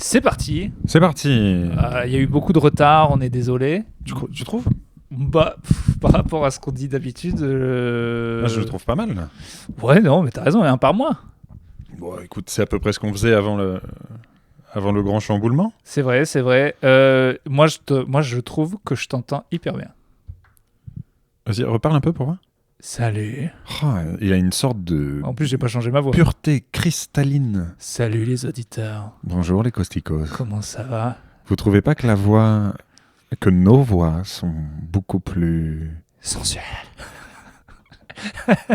C'est parti. C'est parti. Il y a eu beaucoup de retard, on est désolé. Tu trouves? Bah, par rapport à ce qu'on dit d'habitude. Je le trouve pas mal. Là. Ouais, non, mais t'as raison, un par mois. Bon, écoute, c'est à peu près ce qu'on faisait avant le grand chamboulement. C'est vrai, c'est vrai. Moi, je trouve que je t'entends hyper bien. Vas-y, reparle un peu pour voir. Salut. Oh, il y a une sorte de En plus, j'ai pas changé ma voix. pureté cristalline. Salut les auditeurs. Bonjour les costicos. Comment ça va? Vous trouvez pas que nos voix sont beaucoup plus sensuelles,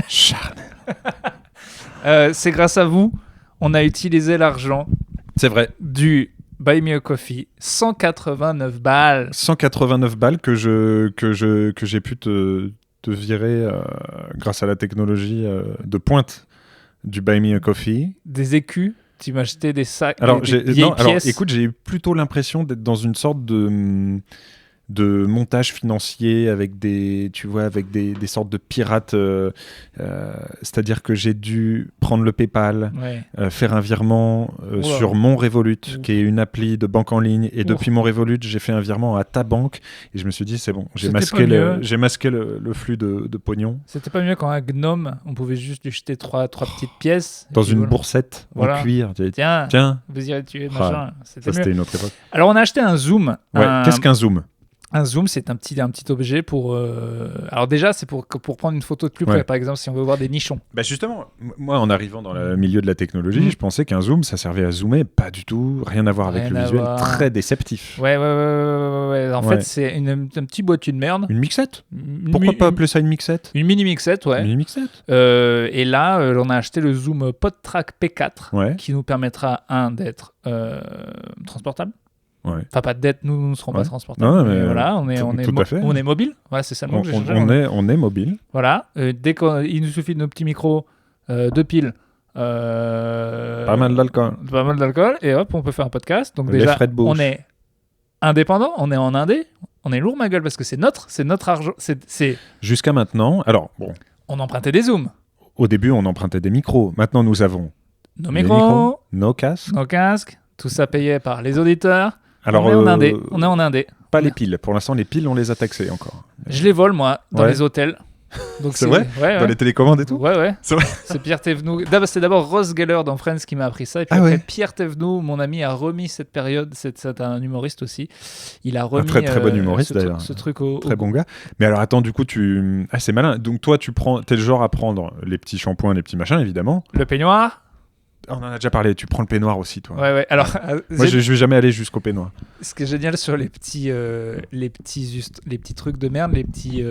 charnelles? C'est grâce à vous, on a utilisé l'argent. C'est vrai. Du Buy Me a Coffee, 189 balles. 189 balles que j'ai pu te virer grâce à la technologie de pointe du Buy Me a Coffee. Des écus, tu m'as acheté des sacs, alors, des vieilles pièces. Écoute, j'ai eu plutôt l'impression d'être dans une sorte de montage financier avec des sortes de pirates. C'est-à-dire que j'ai dû prendre le PayPal, faire un virement sur mon Revolut, qui est une appli de banque en ligne. Et depuis mon Revolut, j'ai fait un virement à ta banque. Et je me suis dit, c'est bon, j'ai masqué le flux de pognon. C'était pas mieux quand un gnome, on pouvait juste lui jeter trois petites pièces. Dans une boursette en cuir. Tiens, vous irez tuer, machin. C'était une autre époque. Alors, on a acheté un Zoom. Qu'est-ce qu'un Zoom ? Un zoom, c'est un petit objet pour... Alors déjà, c'est pour prendre une photo de plus près, par exemple, si on veut voir des nichons. Bah justement, moi, en arrivant dans le milieu de la technologie, je pensais qu'un zoom, ça servait à zoomer. Pas du tout, rien à voir avec le visuel, très déceptif. Ouais. En fait, c'est un petit boîtier de merde. Une mixette. Pourquoi pas appeler ça une mixette ? Une mini mixette, ouais. Une mini mixette. Et là, on a acheté le zoom PodTrack P4, qui nous permettra, d'être transportable. Ouais. Enfin, pas de dette, nous ne serons pas transportables. Non, mais voilà, on est mobile. Voilà, c'est ça le mot que j'ai changé. On est mobile. Voilà. Dès qu'il nous suffit de nos petits micros, deux piles. Pas mal d'alcool. Et hop, on peut faire un podcast. Donc déjà, on est indépendant, on est en indé. On est lourd, ma gueule, parce que c'est notre argent. C'est... Jusqu'à maintenant, alors bon. On empruntait des zooms. Au début, on empruntait des micros. Maintenant, nous avons nos micros, nos casques. Tout ça payé par les auditeurs. Alors, on est en indé. Pas les piles. Pour l'instant, les piles, on les a taxées encore. Je les vole, moi, dans les hôtels. Donc c'est vrai dans les télécommandes et tout. Ouais. C'est vrai. C'est Pierre Thévenoud. C'est d'abord Ross Geller dans Friends qui m'a appris ça. Et puis après, Pierre Thévenoud, mon ami, a remis cette période. C'est un humoriste aussi. Il a remis. Un très bon humoriste d'ailleurs. Ce truc très bon gars. Mais alors attends, du coup, c'est malin. Donc toi, t'es le genre à prendre les petits shampoings, les petits machins, évidemment. Le peignoir. On en a déjà parlé, tu prends le peignoir aussi, toi. Ouais. Alors, moi, je vais jamais aller jusqu'au peignoir. Ce qui est génial sur les petits trucs de merde, les petits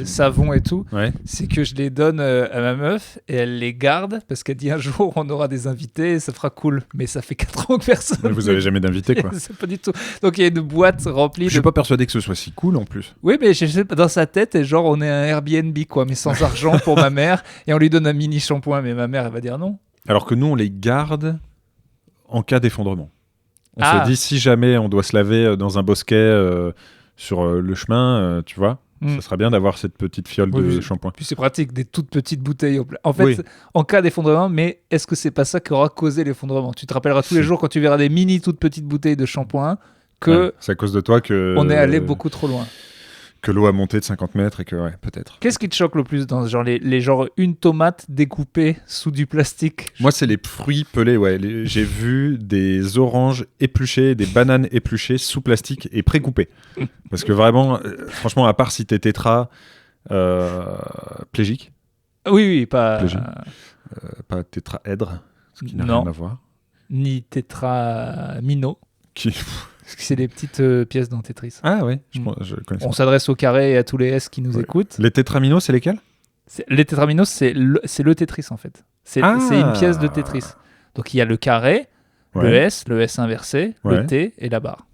savons et tout, c'est que je les donne à ma meuf et elle les garde parce qu'elle dit un jour on aura des invités et ça fera cool. Mais ça fait 4 ans que personne. Mais vous avez jamais d'invités, quoi. C'est pas du tout. Donc il y a une boîte remplie. Je suis pas persuadé que ce soit si cool en plus. Oui, mais je sais pas, dans sa tête, et genre on est un Airbnb, quoi, mais sans argent pour ma mère et on lui donne un mini shampoing, mais ma mère elle va dire non. Alors que nous, on les garde en cas d'effondrement. On se dit, si jamais on doit se laver dans un bosquet sur le chemin, tu vois, ça serait bien d'avoir cette petite fiole de shampoing. Puis c'est pratique, des toutes petites bouteilles. En fait, en cas d'effondrement, mais est-ce que c'est pas ça qui aura causé l'effondrement ? Tu te rappelleras tous les jours quand tu verras des mini toutes petites bouteilles de shampoing que c'est à cause de toi que on est allé beaucoup trop loin. Que l'eau a monté de 50 mètres et que, peut-être. Qu'est-ce qui te choque le plus dans genre les genre une tomate découpée sous du plastique ? Moi, c'est les fruits pelés, j'ai vu des oranges épluchées, des bananes épluchées sous plastique et pré-coupées. Parce que vraiment, franchement, à part si t'es tétraplégique. Oui, pas... pas tétraèdre, ce qui n'a rien à voir. Ni tétramino. C'est des petites pièces dans Tetris. Ah oui, je connais ça. On s'adresse au carré et à tous les S qui nous écoutent. Les tétraminos, c'est lesquels ? Les tétraminos, c'est le Tetris en fait. C'est une pièce de Tetris. Donc il y a le carré, le S inversé, le T et la barre.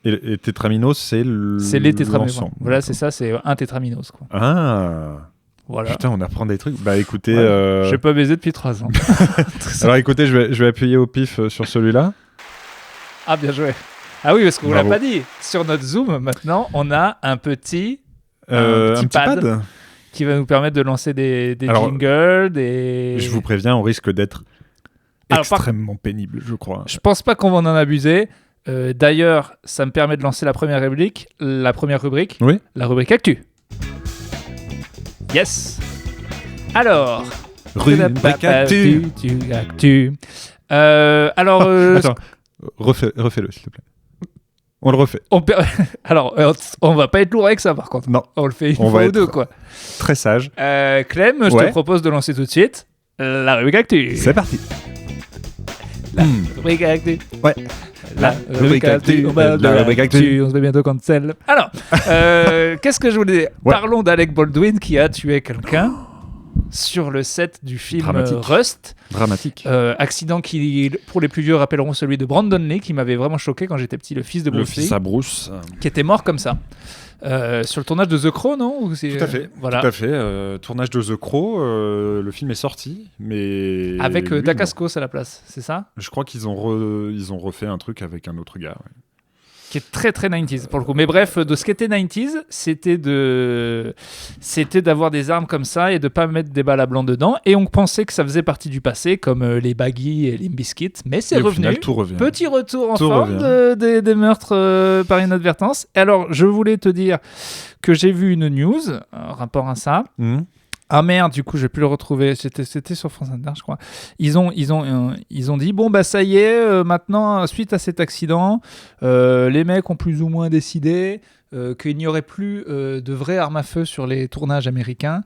Et tétraminos, c'est les tétraminos. Voilà, c'est ça, c'est un tétraminos, quoi. Ah. Voilà. Putain, on apprend des trucs. Bah écoutez... J'ai pas baisé depuis 3 ans. Alors écoutez, je vais appuyer au pif sur celui-là. Ah, bien joué. Ah oui, parce qu'on ne l'a pas dit. Sur notre Zoom, maintenant, on a un petit pad qui va nous permettre de lancer des jingles. Je vous préviens, on risque d'être extrêmement pénible, je crois. Je pense pas qu'on va en abuser, D'ailleurs, ça me permet de lancer la première rubrique. Oui. La rubrique Actu. Yes. Alors. Rubrique Actu. Attends, refais-le, s'il te plaît. On le refait. Alors, on va pas être lourd avec ça, par contre. Non. On le fait une fois ou deux, quoi. Très sage. Clem, je te propose de lancer tout de suite la rubrique Actu. C'est parti. La rubrique Actu. Ouais. La rubrique Actu. La rubrique Actu. On se met bientôt cancel. Alors, qu'est-ce que je voulais dire ? Parlons d'Alec Baldwin qui a tué quelqu'un sur le set du film Rust. Dramatique. Accident qui, pour les plus vieux, rappelleront celui de Brandon Lee, qui m'avait vraiment choqué quand j'étais petit, le fils de Bruce Lee. Le fils à Bruce. Qui était mort comme ça. Sur le tournage de The Crow, non ? Tout à fait. Voilà. Tout à fait. Tournage de The Crow, le film est sorti, mais... Avec Dacascos à la place, c'est ça ? Je crois qu'ils ont refait un truc avec un autre gars. Ouais. Qui est très très 90s pour le coup. Mais bref, de ce qu'était 90s, c'était d'avoir des armes comme ça et de pas mettre des balles à blanc dedans. Et on pensait que ça faisait partie du passé, comme les Baggy et les Biscuits. Mais c'est revenu. Au final, tout revient. Petit retour en forme des meurtres par inadvertance. Et alors, je voulais te dire que j'ai vu une news rapport à ça. Ah merde, du coup, je vais plus le retrouver. C'était sur France Inter, je crois. Ils ont dit bon bah ça y est, maintenant suite à cet accident, les mecs ont plus ou moins décidé qu'il n'y aurait plus de vraies armes à feu sur les tournages américains,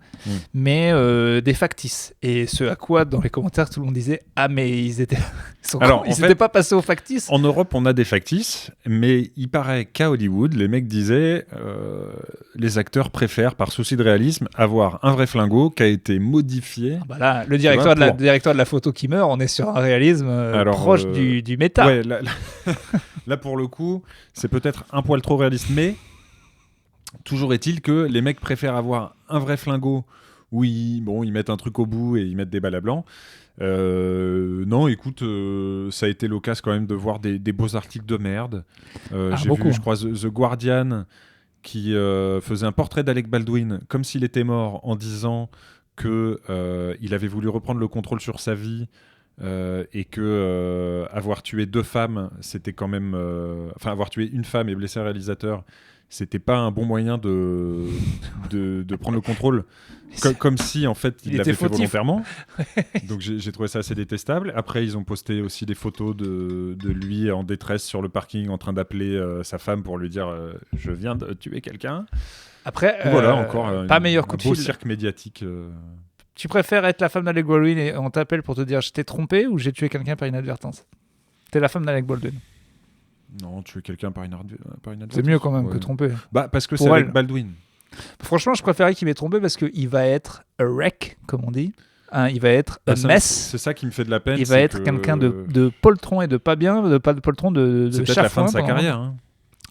mais des factices. Et ce à quoi dans les commentaires tout le monde disait mais ils étaient pas passés aux factices. En Europe, on a des factices, mais il paraît qu'à Hollywood, les mecs disaient les acteurs préfèrent par souci de réalisme avoir un vrai flingot qui a été modifié. Là, le directeur de la photo qui meurt, on est sur un réalisme proche du méta. Ouais, là pour le coup, c'est peut-être un poil trop réaliste, mais toujours est-il que les mecs préfèrent avoir un vrai flingot où ils mettent un truc au bout et ils mettent des balles à blanc. Non, écoute, ça a été l'occasion quand même de voir des beaux articles de merde. J'ai vu, je crois, The Guardian qui faisait un portrait d'Alec Baldwin comme s'il était mort en disant qu'il avait voulu reprendre le contrôle sur sa vie et que avoir tué deux femmes, c'était quand même... avoir tué une femme et blessé un réalisateur, c'était pas un bon moyen de prendre le contrôle, comme si en fait il l'avait fait volontairement. Donc j'ai trouvé ça assez détestable. Après ils ont posté aussi des photos de lui en détresse sur le parking en train d'appeler sa femme pour lui dire je viens de tuer quelqu'un. Après voilà encore pas meilleur coup de fil. Beau cirque médiatique. Tu préfères être la femme d'Alec Baldwin et on t'appelle pour te dire je t'ai trompé ou j'ai tué quelqu'un par inadvertance? T'es la femme d'Alec Baldwin. Non, tuer quelqu'un par inadvertance. C'est mieux quand même que tromper. Parce que c'est Alec Baldwin. Franchement, je préférais qu'il m'ait trompé parce qu'il va être a wreck, comme on dit. Il va être a mess. C'est ça qui me fait de la peine. Il va être quelqu'un de poltron et de pas bien, de poltron, de c'est peut-être la fin de sa carrière. Hein.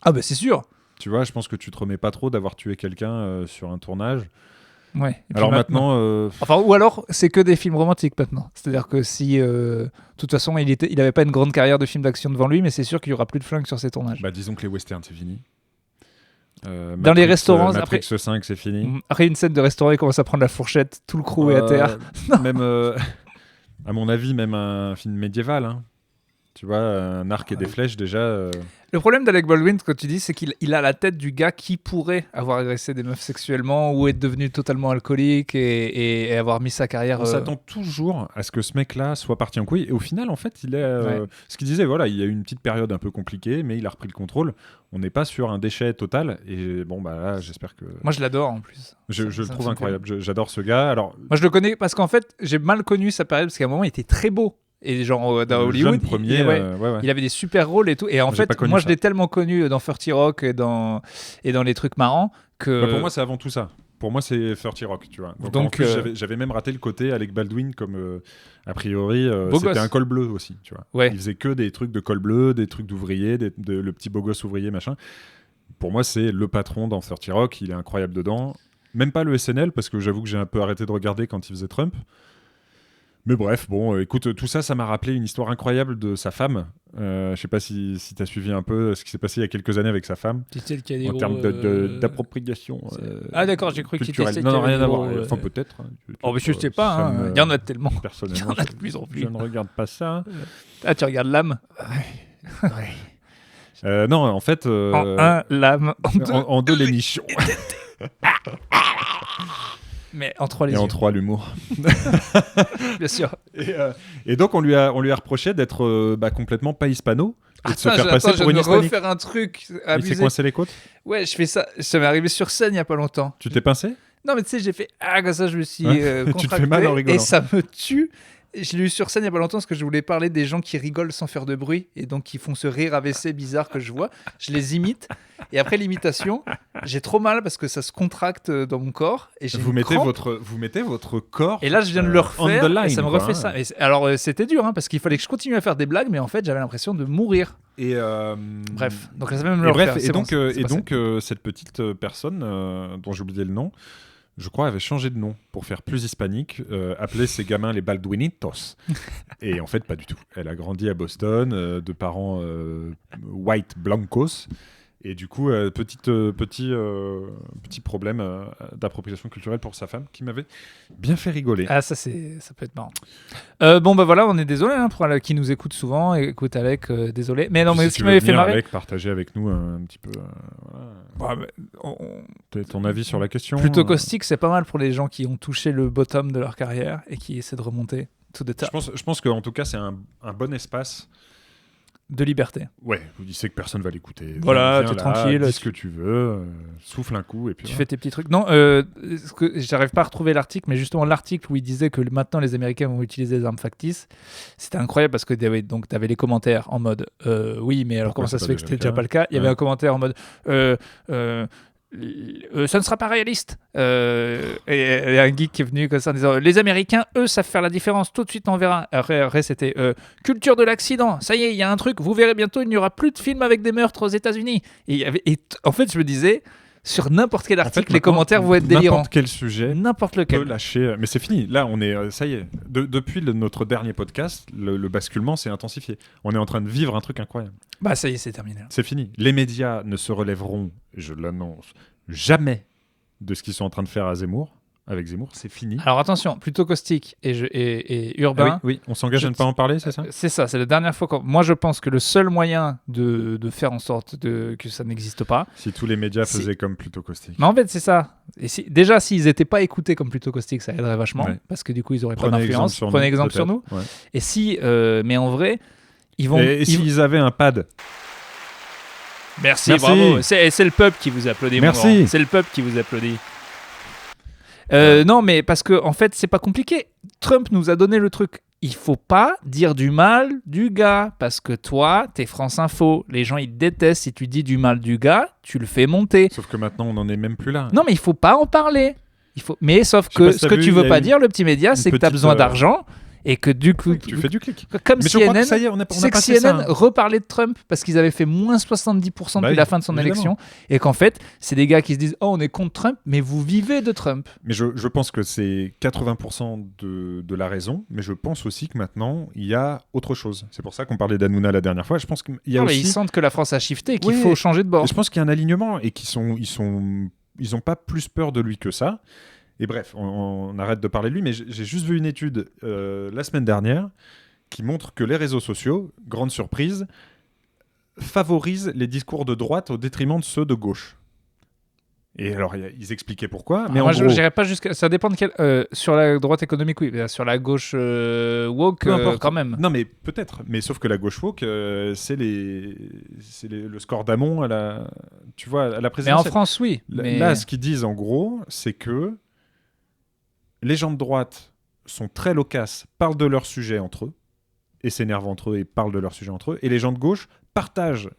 Ah bah c'est sûr. Tu vois, je pense que tu te remets pas trop d'avoir tué quelqu'un sur un tournage. Ouais. Alors maintenant, ou alors c'est que des films romantiques maintenant. C'est-à-dire que si, de toute façon, il n'avait pas une grande carrière de film d'action devant lui, mais c'est sûr qu'il y aura plus de flingues sur ses tournages. Disons que les westerns c'est fini. Dans les restaurants, Matrix 5 c'est fini. Après une scène de restaurant, il commence à prendre la fourchette, tout le crew est à terre. Même, à mon avis, même un film médiéval. Hein. Tu vois, un arc et des flèches déjà. Le problème d'Alec Baldwin, quand tu dis, c'est qu'il a la tête du gars qui pourrait avoir agressé des meufs sexuellement ou être devenu totalement alcoolique et avoir mis sa carrière... On s'attend toujours à ce que ce mec-là soit parti en couille. Et au final, en fait, il est... Ce qu'il disait, voilà, il y a eu une petite période un peu compliquée, mais il a repris le contrôle. On n'est pas sur un déchet total. Et bon, là, j'espère que... Moi, je l'adore en plus. Je le trouve incroyable. J'adore ce gars. Alors... Moi, je le connais parce qu'en fait, j'ai mal connu sa période parce qu'à un moment, il était très beau. Et genre dans Hollywood, il avait des super rôles et tout. Et en fait, moi je l'ai tellement connu dans 30 Rock et dans les trucs marrants que... pour moi, c'est avant tout ça. Pour moi, c'est 30 Rock, tu vois. Donc en plus, j'avais même raté le côté Alec Baldwin comme a priori c'était un col bleu aussi, tu vois. Ouais. Il faisait que des trucs de col bleu, des trucs d'ouvrier, le petit beau gosse ouvrier machin. Pour moi, c'est le patron dans 30 Rock. Il est incroyable dedans. Même pas le SNL parce que j'avoue que j'ai un peu arrêté de regarder quand il faisait Trump. Mais bref, bon, écoute, tout ça, ça m'a rappelé une histoire incroyable de sa femme. Je sais pas si tu as suivi un peu ce qui s'est passé il y a quelques années avec sa femme. En termes d'appropriation. Ah d'accord, j'ai cru qu'il était... Non, rien à voir. Enfin, peut-être. Mais je sais pas, il y en a tellement. Personnellement, il y en a de plus en plus. Je ne regarde pas ça. Ah, tu regardes l'âme? Ouais. Non, en fait... En un, l'âme. En deux, les nichons. Mais en trois, les yeux. Et en trois, l'humour. Bien sûr. Et donc, on lui a reproché d'être complètement pas hispano. Et de se faire passer pour une hispanique. Refaire un truc Il s'est coincé les côtes. Ouais, je fais ça. Ça m'est arrivé sur scène il y a pas longtemps. Tu t'es pincé? Non, mais tu sais, j'ai fait comme ça, je me suis contracté. Tu te fais mal en rigolant. Et ça me tue. Je l'ai eu sur scène il y a pas longtemps parce que je voulais parler des gens qui rigolent sans faire de bruit et donc qui font ce rire AVC bizarre que je vois. Je les imite et après l'imitation, j'ai trop mal parce que ça se contracte dans mon corps et j'ai vous mettez votre corps. Et là, je viens de le refaire on the line, et ça me refait ça. Alors c'était dur parce qu'il fallait que je continue à faire des blagues, mais en fait j'avais l'impression de mourir. Et bref, donc là ça va me le refaire. Et donc cette petite personne dont j'ai oublié le nom. Je crois, avait changé de nom pour faire plus hispanique, appelait ses gamins les Balduinitos. Et en fait, pas du tout. Elle a grandi à Boston, de parents white blancos. Et du coup, petit problème d'appropriation culturelle pour sa femme qui m'avait bien fait rigoler. Ah, ça peut être marrant. Bon, bah voilà, on est désolé pour qui nous écoute souvent. Écoute, Alec, désolé. Mais non, mais ce qui m'avait fait marrer. Alec, partager avec nous un petit peu ton avis sur la question. Plutôt caustique, c'est pas mal pour les gens qui ont touché le bottom de leur carrière et qui essaient de remonter to the top. Je pense qu'en tout cas, c'est un bon espace. De liberté. Ouais, il sait que personne va l'écouter. Voilà, t'es tranquille. Dis ce que tu veux, souffle un coup et puis... Tu fais tes petits trucs. Non, j'arrive pas à retrouver l'article, mais justement l'article où il disait que maintenant les Américains vont utiliser des armes factices, c'était incroyable parce que t'avais les commentaires en mode oui, mais alors comment ça se fait que c'était déjà pas le cas? Il y avait un commentaire en mode ça ne sera pas réaliste. Et un geek qui est venu comme ça en disant les Américains, eux, savent faire la différence. Tout de suite, on verra. Après c'était culture de l'accident. Ça y est, il y a un truc. Vous verrez bientôt, il n'y aura plus de films avec des meurtres aux États-Unis. Et en fait, je me disais, sur n'importe quel article, les commentaires vont être délirants. N'importe quel sujet. N'importe lequel. Peut lâcher. Mais c'est fini. Là, on est. Ça y est. Depuis notre dernier podcast, le basculement s'est intensifié. On est en train de vivre un truc incroyable. Bah ça y est, c'est terminé. C'est fini. Les médias ne se relèveront, je l'annonce, jamais de ce qu'ils sont en train de faire avec Zemmour. C'est fini. Alors attention, plutôt caustique et urbain. Ah oui, on s'engage à ne pas en parler, c'est ça? C'est ça, c'est la dernière fois. Moi, je pense que le seul moyen de faire en sorte que ça n'existe pas... Si tous les médias faisaient comme plutôt caustique. Mais en fait, c'est ça. Et déjà, s'ils n'étaient pas écoutés comme plutôt caustique, ça aiderait vachement, parce que du coup, ils n'auraient pas d'influence. Prenez exemple sur nous. Ouais. Et si... mais en vrai... Et s'ils avaient un pad? Merci, bravo. C'est le peuple qui vous applaudit. Merci. C'est le peuple qui vous applaudit. Non, mais parce que en fait, c'est pas compliqué. Trump nous a donné le truc. Il faut pas dire du mal du gars parce que toi, t'es France Info. Les gens ils détestent si tu dis du mal du gars, tu le fais monter. Sauf que maintenant, on n'en est même plus là. Non, mais il faut pas en parler. Mais sauf que ce que tu veux pas dire, le petit média, c'est que t'as besoin d'argent. Et que du coup, tu fais du clic. Comme mais CNN, ça y est, on a CNN reparlait de Trump parce qu'ils avaient fait moins 70% depuis la fin de son élection. Et qu'en fait, c'est des gars qui se disent « Oh, on est contre Trump, mais vous vivez de Trump. » Mais je pense que c'est 80% de la raison, mais je pense aussi que maintenant, il y a autre chose. C'est pour ça qu'on parlait d'Hanouna la dernière fois. Je pense qu'il y a aussi... Ils sentent que la France a shifté et qu'il faut changer de bord. Je pense qu'il y a un alignement et ils ont pas plus peur de lui que ça. Et bref, on arrête de parler de lui, mais j'ai juste vu une étude la semaine dernière qui montre que les réseaux sociaux, grande surprise, favorisent les discours de droite au détriment de ceux de gauche. Et alors, ils expliquaient pourquoi. Mais moi, je n'irais pas jusqu'à... Ça dépend de quel... sur la droite économique, oui. Sur la gauche woke, quand même. Non, mais peut-être. Mais sauf que la gauche woke, c'est le score d'amont à la présidentielle. Mais en France, oui. Là, ce qu'ils disent, en gros, c'est que les gens de droite sont très loquaces, parlent de leur sujet entre eux, et s'énervent entre eux et parlent de leur sujet entre eux, et les gens de gauche partagent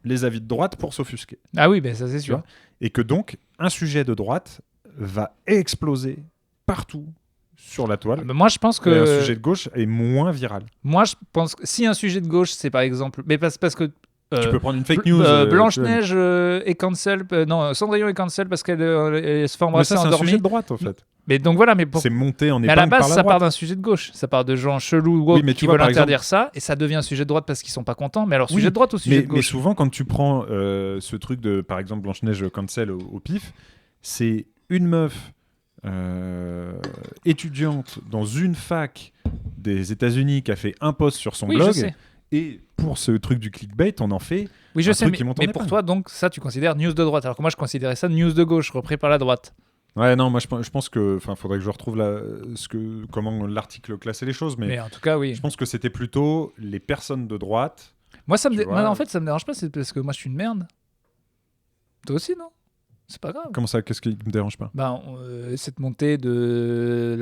les avis de droite pour s'offusquer. Ah oui, ben ça c'est sûr. Et que donc, un sujet de droite va exploser partout sur la toile. Moi, je pense que... Et un sujet de gauche est moins viral. Moi, je pense que si un sujet de gauche, c'est par exemple... Mais parce que... tu peux prendre une fake news. Blanche-Neige est cancel. Non, Cendrillon est cancel parce qu'elle se fait embrasser endormie. Mais ça, c'est un sujet de droite, en fait. Mais donc voilà, c'est monté en épingle. Mais à la base, par la ça droite. part d'un sujet de gauche. Ça part de gens chelous qui veulent interdire ça, et ça devient un sujet de droite parce qu'ils sont pas contents. Mais alors, sujet de droite ou sujet de gauche? Mais souvent, quand tu prends ce truc de, par exemple, Blanche-Neige cancel au pif, c'est une meuf étudiante dans une fac des États-Unis qui a fait un post sur son blog Et pour ce truc du clickbait, on en fait oui, je un sais, truc qui monte en mais pour épingle. toi, donc, ça, tu considères news de droite, alors que moi, je considérais ça news de gauche, repris par la droite. Ouais, non, moi je pense que, faudrait que je retrouve comment l'article classait les choses, mais en tout cas, oui. je pense que c'était plutôt les personnes de droite. Moi, moi, en fait, ça me dérange pas, c'est parce que moi, je suis une merde. Toi aussi, non? C'est pas grave. Comment ça? Qu'est-ce qui me dérange pas? Cette montée des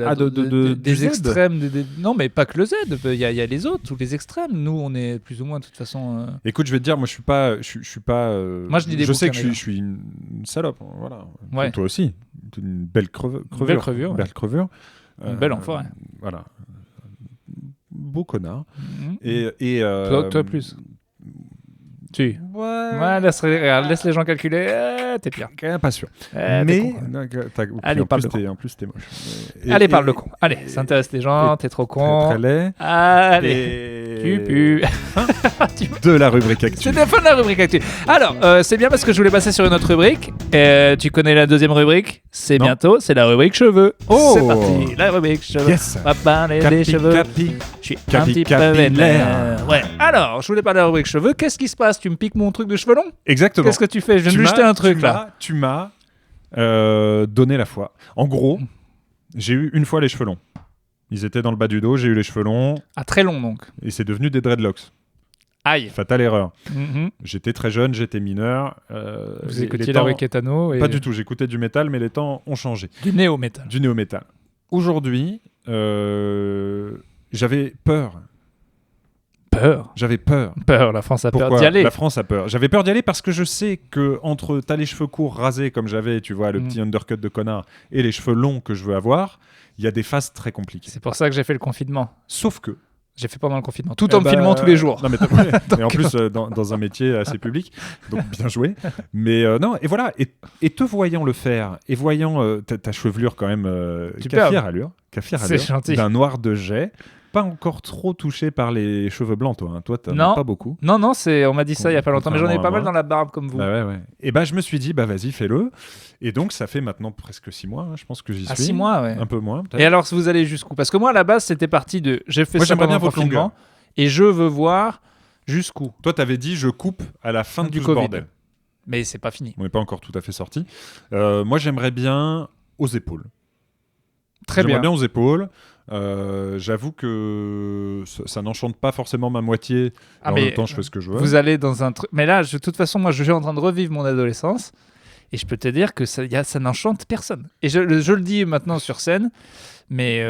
Z. extrêmes. Non, mais pas que le Z. Il y a les autres, tous les extrêmes. Nous, on est plus ou moins, de toute façon. Écoute, je vais te dire, moi, je suis pas. Moi, je lis des sais que bouquins, je suis une salope. Voilà. Ouais. Toi aussi. Une belle crevure. Belle crevure. Belle crevure. Une belle enfoiré. Voilà. Beau connard. Mm-hmm. Et toi plus. Tu. Ouais. Laisse les gens calculer. T'es pire. Pas sûr. Mais. Allez, parle de con. En plus, t'es moche. Allez, parle de con. Allez, ça intéresse les gens. T'es trop con. Très laid. Allez. Tu pues. De la rubrique actu. C'était la fin de la rubrique actu. Alors, c'est bien parce que je voulais passer sur une autre rubrique. Tu connais la deuxième rubrique? C'est bientôt. C'est la rubrique cheveux. Oh, c'est parti. La rubrique cheveux. Yes. On va parler des cheveux. Je suis un petit peu vénère. Ouais. Alors, je voulais parler de la rubrique cheveux. Qu'est-ce qui se passe? Tu me piques mon truc de cheveux longs? Exactement. Qu'est-ce que tu fais? Je viens de lui jeter un truc là. Tu m'as donné la foi. En gros, j'ai eu une fois les cheveux longs. Ils étaient dans le bas du dos, j'ai eu les cheveux longs. Ah, très longs donc. Et c'est devenu des dreadlocks. Aïe. Fatale erreur. Mm-hmm. J'étais très jeune, j'étais mineur. Vous écoutiez la Ketano Pas du tout, j'écoutais du métal, mais les temps ont changé. Du néo-métal. Du néo-métal. Aujourd'hui, j'avais peur. J'avais peur. La France a peur d'y aller. La France a peur. J'avais peur d'y aller parce que je sais que entre t'as les cheveux courts rasés comme j'avais, tu vois, le petit undercut de connard, et les cheveux longs que je veux avoir, il y a des phases très compliquées. C'est pour ça que j'ai fait le confinement. Sauf que j'ai fait pendant le confinement, tout en me filmant tous les jours. Non, mais et en plus, dans un métier assez public, donc bien joué. Mais non, et voilà, et te voyant le faire, et voyant ta chevelure quand même, café allure, d'un noir de jet, pas encore trop touché par les cheveux blancs, toi. Hein. Toi, t'en as pas beaucoup. Non, on m'a dit ça il y a pas longtemps, mais j'en ai pas mal dans la barbe comme vous. Ouais. Et je me suis dit, vas-y, fais-le. Et donc, ça fait maintenant presque 6 mois, hein, je pense que j'y suis. 6 mois, ouais. Un peu moins, peut-être. Et alors, vous allez jusqu'où? Parce que moi, à la base, c'était parti de... J'ai fait ça pendant le confinement, et je veux voir jusqu'où. Toi, t'avais dit, je coupe à la fin du tout ce bordel. Mais c'est pas fini. On n'est pas encore tout à fait sorti. Moi, j'aimerais bien aux épaules. Très bien. J'aimerais bien aux épaules. J'avoue que ça n'enchante pas forcément ma moitié. En même temps, je fais ce que je veux. Vous allez dans un truc. Mais là, de toute façon, moi, je suis en train de revivre mon adolescence. Et je peux te dire que ça n'enchante personne. Et je le dis maintenant sur scène. Mais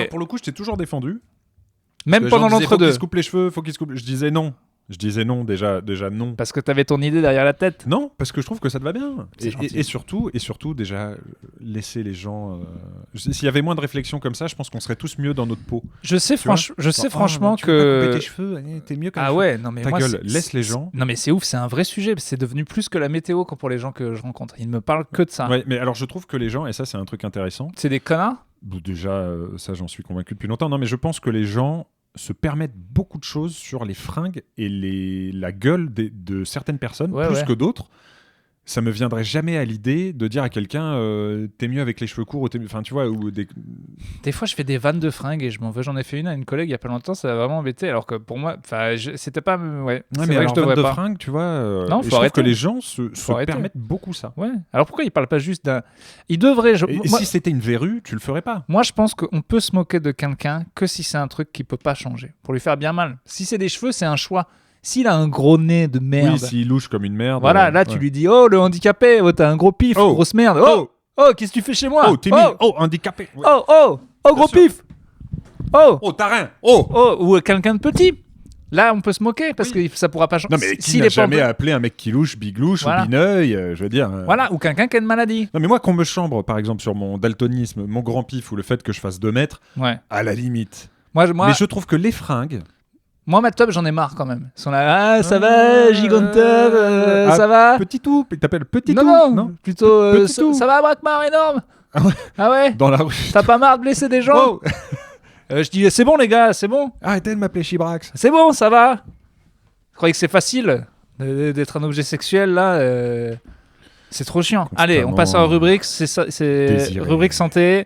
pour le coup, je t'ai toujours défendu. Même pendant l'entre-deux. Faut qu'il se coupe les cheveux, faut qu'il se coupe. Je disais non. Je disais non, déjà non. Parce que t'avais ton idée derrière la tête. Non, parce que je trouve que ça te va bien. Et surtout, déjà, laisser les gens... S'il y avait moins de réflexion comme ça, je pense qu'on serait tous mieux dans notre peau. Je sais franchement que... Tu veux pas couper tes cheveux, t'es mieux comme ça. Ah ouais, non mais ta gueule, laisse les gens. Non mais c'est ouf, c'est un vrai sujet. C'est devenu plus que la météo pour les gens que je rencontre. Ils ne me parlent que de ça. Ouais, mais alors je trouve que les gens, et ça c'est un truc intéressant... C'est des connards ? Déjà, ça j'en suis convaincu depuis longtemps. Non, mais je pense que les gens se permettent beaucoup de choses sur les fringues et la gueule de certaines personnes, plus que d'autres. Ça me viendrait jamais à l'idée de dire à quelqu'un t'es mieux avec les cheveux courts, enfin tu vois, ou des fois je fais des vannes de fringues et je m'en veux. J'en ai fait une à une collègue il y a pas longtemps, ça a vraiment embêté, alors que pour moi c'était pas mais vrai que je devrais pas. Fringues, tu vois, non, faut je trouve arrêter. Que les gens se permettent beaucoup ça. Ouais. Alors pourquoi ils parlent pas juste d'un... Ils devraient... Si c'était une verrue, tu le ferais pas. Moi je pense qu'on peut se moquer de quelqu'un que si c'est un truc qui peut pas changer, pour lui faire bien mal. Si c'est des cheveux, c'est un choix. S'il a un gros nez de merde... Oui, s'il louche comme une merde... Voilà, là, tu lui dis « Oh, le handicapé, oh, t'as un gros pif, grosse merde. Oh, qu'est-ce que tu fais chez moi? Oh, timide. Oh, handicapé. Ouais. Oh, gros pif. Oh, tarin. Oh, ou quelqu'un de petit. Là, on peut se moquer parce que ça pourra pas changer. Non, mais qui n'a jamais appelé un mec qui louche Big Louche ou Bineuil, je veux dire... Voilà, ou quelqu'un qui a une maladie. Non, mais moi, qu'on me chambre, par exemple, sur mon daltonisme, mon grand pif ou le fait que je fasse 2 mètres, à la limite. Mais je trouve que les fringues... Moi, ma top, j'en ai marre quand même. Ils sont là, ça va, giganteur, ça va. Petit tout, il t'appelle Petit tout. Non, plutôt ça va, Braquemar énorme. Ah ouais. Dans la rue. T'as pas marre de blesser des gens? Je dis, c'est bon les gars, c'est bon. Arrêtez de m'appeler Chibrax. C'est bon, ça va. Vous croyez que c'est facile d'être un objet sexuel là c'est trop chiant. Allez, on passe à la rubrique. C'est rubrique santé.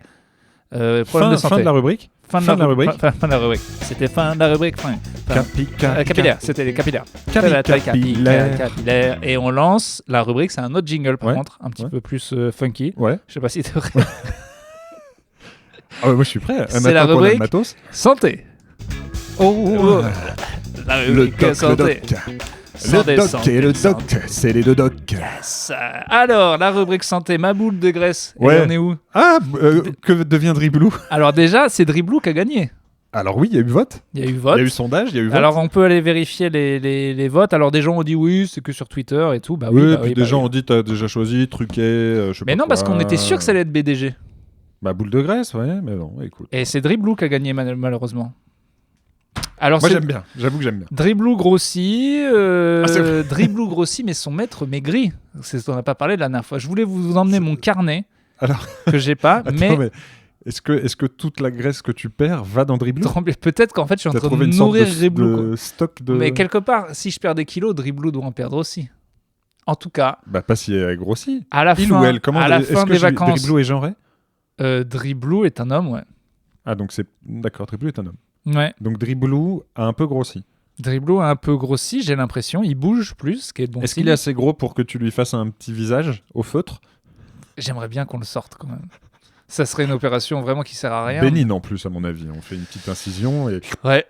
Problème de santé. Fin de la rubrique. Fin de la rubrique. Fin de la rubrique. C'était fin de la rubrique. Capillaire. C'était les capillaires. Capillaire. Et on lance la rubrique. C'est un autre jingle par contre, un petit peu plus funky. Ouais. Je sais pas si t'es prêt. Ah ouais, moi je suis prêt. C'est la rubrique santé. Oh. La rubrique santé. Le doc et le doc, c'est les deux docs. Yes. Alors, la rubrique santé, ma boule de graisse. Ouais. Et on est où? Que devient Driblou? Alors déjà, c'est Driblou qui a gagné. Alors oui, il y a eu vote. Il y a eu vote. Il y a eu sondage, il y a eu vote. Alors on peut aller vérifier les votes. Alors des gens ont dit oui, c'est que sur Twitter et tout. Bah oui, oui, puis des gens ont dit t'as déjà choisi, truqué, je sais pas. Mais non, parce qu'on était sûr que ça allait être BDG. Bah boule de graisse, ouais, mais non, écoute. Et c'est Driblou qui a gagné malheureusement. Alors, moi j'aime bien, j'avoue que j'aime bien. Driblou grossit, Driblou grossit, mais son maître maigrit. C'est ce dont on n'a pas parlé la dernière fois. Je voulais vous emmener mon carnet que j'ai pas, mais est-ce que toute la graisse que tu perds va dans Driblou? Peut-être qu'en fait je suis en train de nourrir Driblou. Mais quelque part, si je perds des kilos, Driblou doit en perdre aussi. En tout cas. Bah pas si elle grossit. À la il fin, ou elle, comment à la fin des vacances. Driblou est genré? Driblou est un homme, ouais. Ah donc c'est d'accord, Driblou est un homme. Ouais. Donc Driblou a un peu grossi. Driblou a un peu grossi, j'ai l'impression. Il bouge plus, ce qui est bon. Est-ce qu'il est assez gros pour que tu lui fasses un petit visage au feutre? J'aimerais bien qu'on le sorte quand même. Ça serait une opération vraiment qui sert à rien. Bénigne en plus, à mon avis. On fait une petite incision et... Ouais.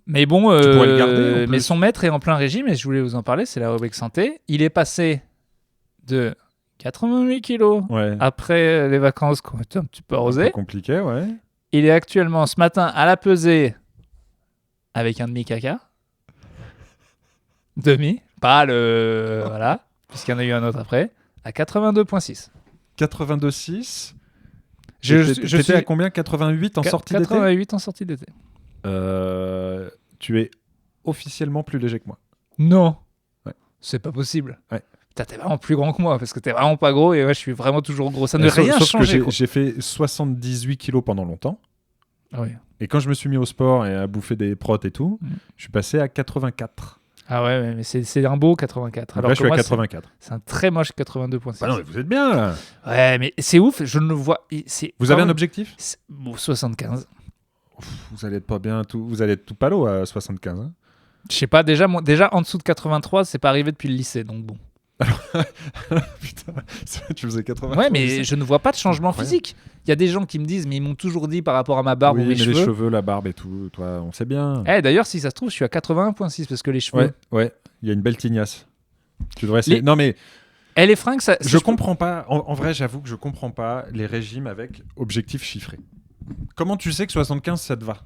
Mais bon, tu pourrais le garder, mais son maître est en plein régime et je voulais vous en parler, c'est la rubrique santé. Il est passé de 88 kilos après les vacances qui ont été un petit peu arrosées. Un peu compliqué, ouais. Il est actuellement ce matin à la pesée avec un demi-caca. Demi, pas le... voilà, puisqu'il y en a eu un autre après, à 82,6. 82,6. Je suis à combien? 88 en sortie d'été? 88 en sortie d'été. Tu es officiellement plus léger que moi. Non. Ouais. C'est pas possible. Ouais. Putain, t'es vraiment plus grand que moi parce que t'es vraiment pas gros et ouais, je suis vraiment toujours gros. Ça ne rien changé. Sauf que j'ai fait 78 kilos pendant longtemps. Ah oui. Et quand je me suis mis au sport et à bouffer des protes et tout, je suis passé à 84. Ah ouais, mais c'est un beau 84. Alors là, je suis à 84. C'est un très moche 82,6. Bah non, mais vous êtes bien là. Ouais, mais c'est ouf, je ne le vois. Vous avez un objectif? 75. Vous allez être pas bien, vous allez être tout palo à 75. Hein. Je sais pas, déjà en dessous de 83, c'est pas arrivé depuis le lycée, donc bon. Putain, tu faisais 80. Ouais, mais je ne vois pas de changement physique. Il y a des gens qui me disent, mais ils m'ont toujours dit par rapport à ma barbe ou mes cheveux. Les cheveux, la barbe et tout, toi, on sait bien. D'ailleurs, si ça se trouve, je suis à 81,6 parce que les cheveux. Ouais, il y a une belle tignasse. Tu devrais essayer. Non, mais. Les fringues, ça. Je comprends pas. En vrai, j'avoue que je comprends pas les régimes avec objectifs chiffrés. Comment tu sais que 75 ça te va?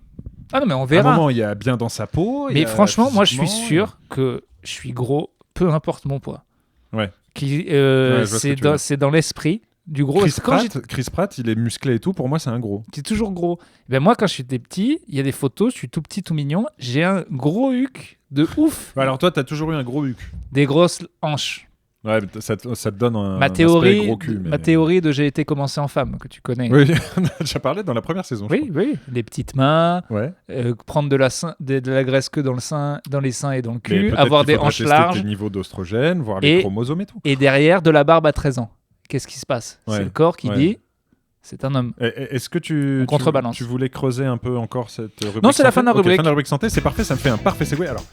Ah non, mais on verra. À un moment, il y a bien dans sa peau. Mais franchement, moi, je suis sûr que je suis gros, peu importe mon poids. Ouais. C'est dans l'esprit du gros. Chris Pratt, il est musclé et tout. Pour moi, c'est un gros. C'est toujours gros. Ben moi, quand j'étais petit, il y a des photos. Je suis tout petit, tout mignon. J'ai un gros huc de ouf. Alors toi, t'as toujours eu un gros huc. Des grosses hanches. Ouais, ça te donne un aspect gros cul. Ma théorie de j'ai été commencé en femme, que tu connais. Oui, on a déjà parlé dans la première saison. Oui. Les petites mains, ouais. Prendre de la graisse que dans les seins et dans le cul, avoir des hanches larges. Tes niveaux d'oestrogène, voir les chromosomes et tout. Et derrière, de la barbe à 13 ans. Qu'est-ce qui se passe? C'est le corps qui dit... C'est un homme. Est-ce que tu voulais creuser un peu encore cette rubrique? Non, c'est la fin de la rubrique. Fin de la rubrique santé, c'est parfait, ça me fait un parfait segue. Alors,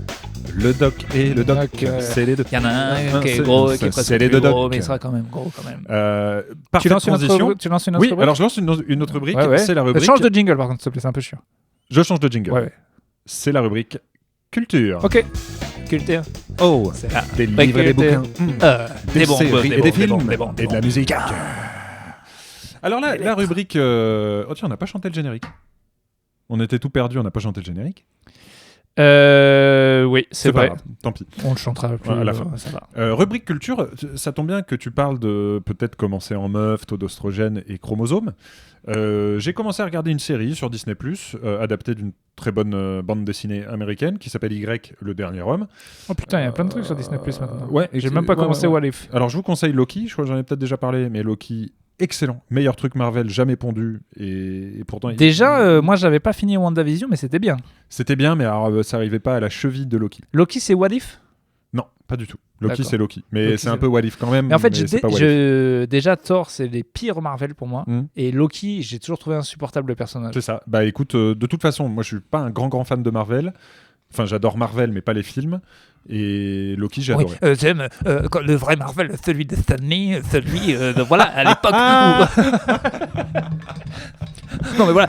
le doc et le doc, c'est les deux. Il y en a un qui est gros, qui est presque plus gros, mais il sera quand même gros quand même. Parfaite transition. Tu lances une autre rubrique? Oui, alors je lance une autre rubrique. C'est la rubrique. Change de jingle par contre, s'il te plaît, c'est un peu chiant. Je change de jingle. Ouais. C'est la rubrique culture. Ok. Culture. Oh, des livres et des bouquins. Des séries et des films. Et de la musique. Alors là, la rubrique... Oh tiens, on n'a pas chanté le générique. On était tout perdus, on n'a pas chanté le générique. Oui, c'est vrai. Pas grave, tant pis. On le chantera plus à la fin. Ça va. Rubrique culture, ça tombe bien que tu parles de peut-être commencer en meuf, taux d'oestrogène et chromosomes. J'ai commencé à regarder une série sur Disney+, adaptée d'une très bonne bande dessinée américaine qui s'appelle Y, le dernier homme. Oh putain, il y a plein de trucs sur Disney+ maintenant. Ouais, j'ai même pas commencé What If. Alors je vous conseille Loki, je crois que j'en ai peut-être déjà parlé, mais Loki... excellent, meilleur truc Marvel jamais pondu et pourtant moi j'avais pas fini WandaVision mais c'était bien. C'était bien mais alors ça arrivait pas à la cheville de Loki. Loki c'est What If? Non, Pas du tout. Loki, D'accord. c'est Loki. Mais Loki, c'est un peu what if quand même. Mais en fait, déjà, Thor, c'est les pires Marvel pour moi. Et Loki, j'ai toujours trouvé insupportable le personnage. C'est ça. Bah écoute, de toute façon, moi, je suis pas un grand fan de Marvel. Enfin, j'adore Marvel, mais pas les films. Et Loki, j'ai adoré. J'aime le vrai Marvel, celui de Stanley, celui voilà, à l'époque où... Non mais voilà,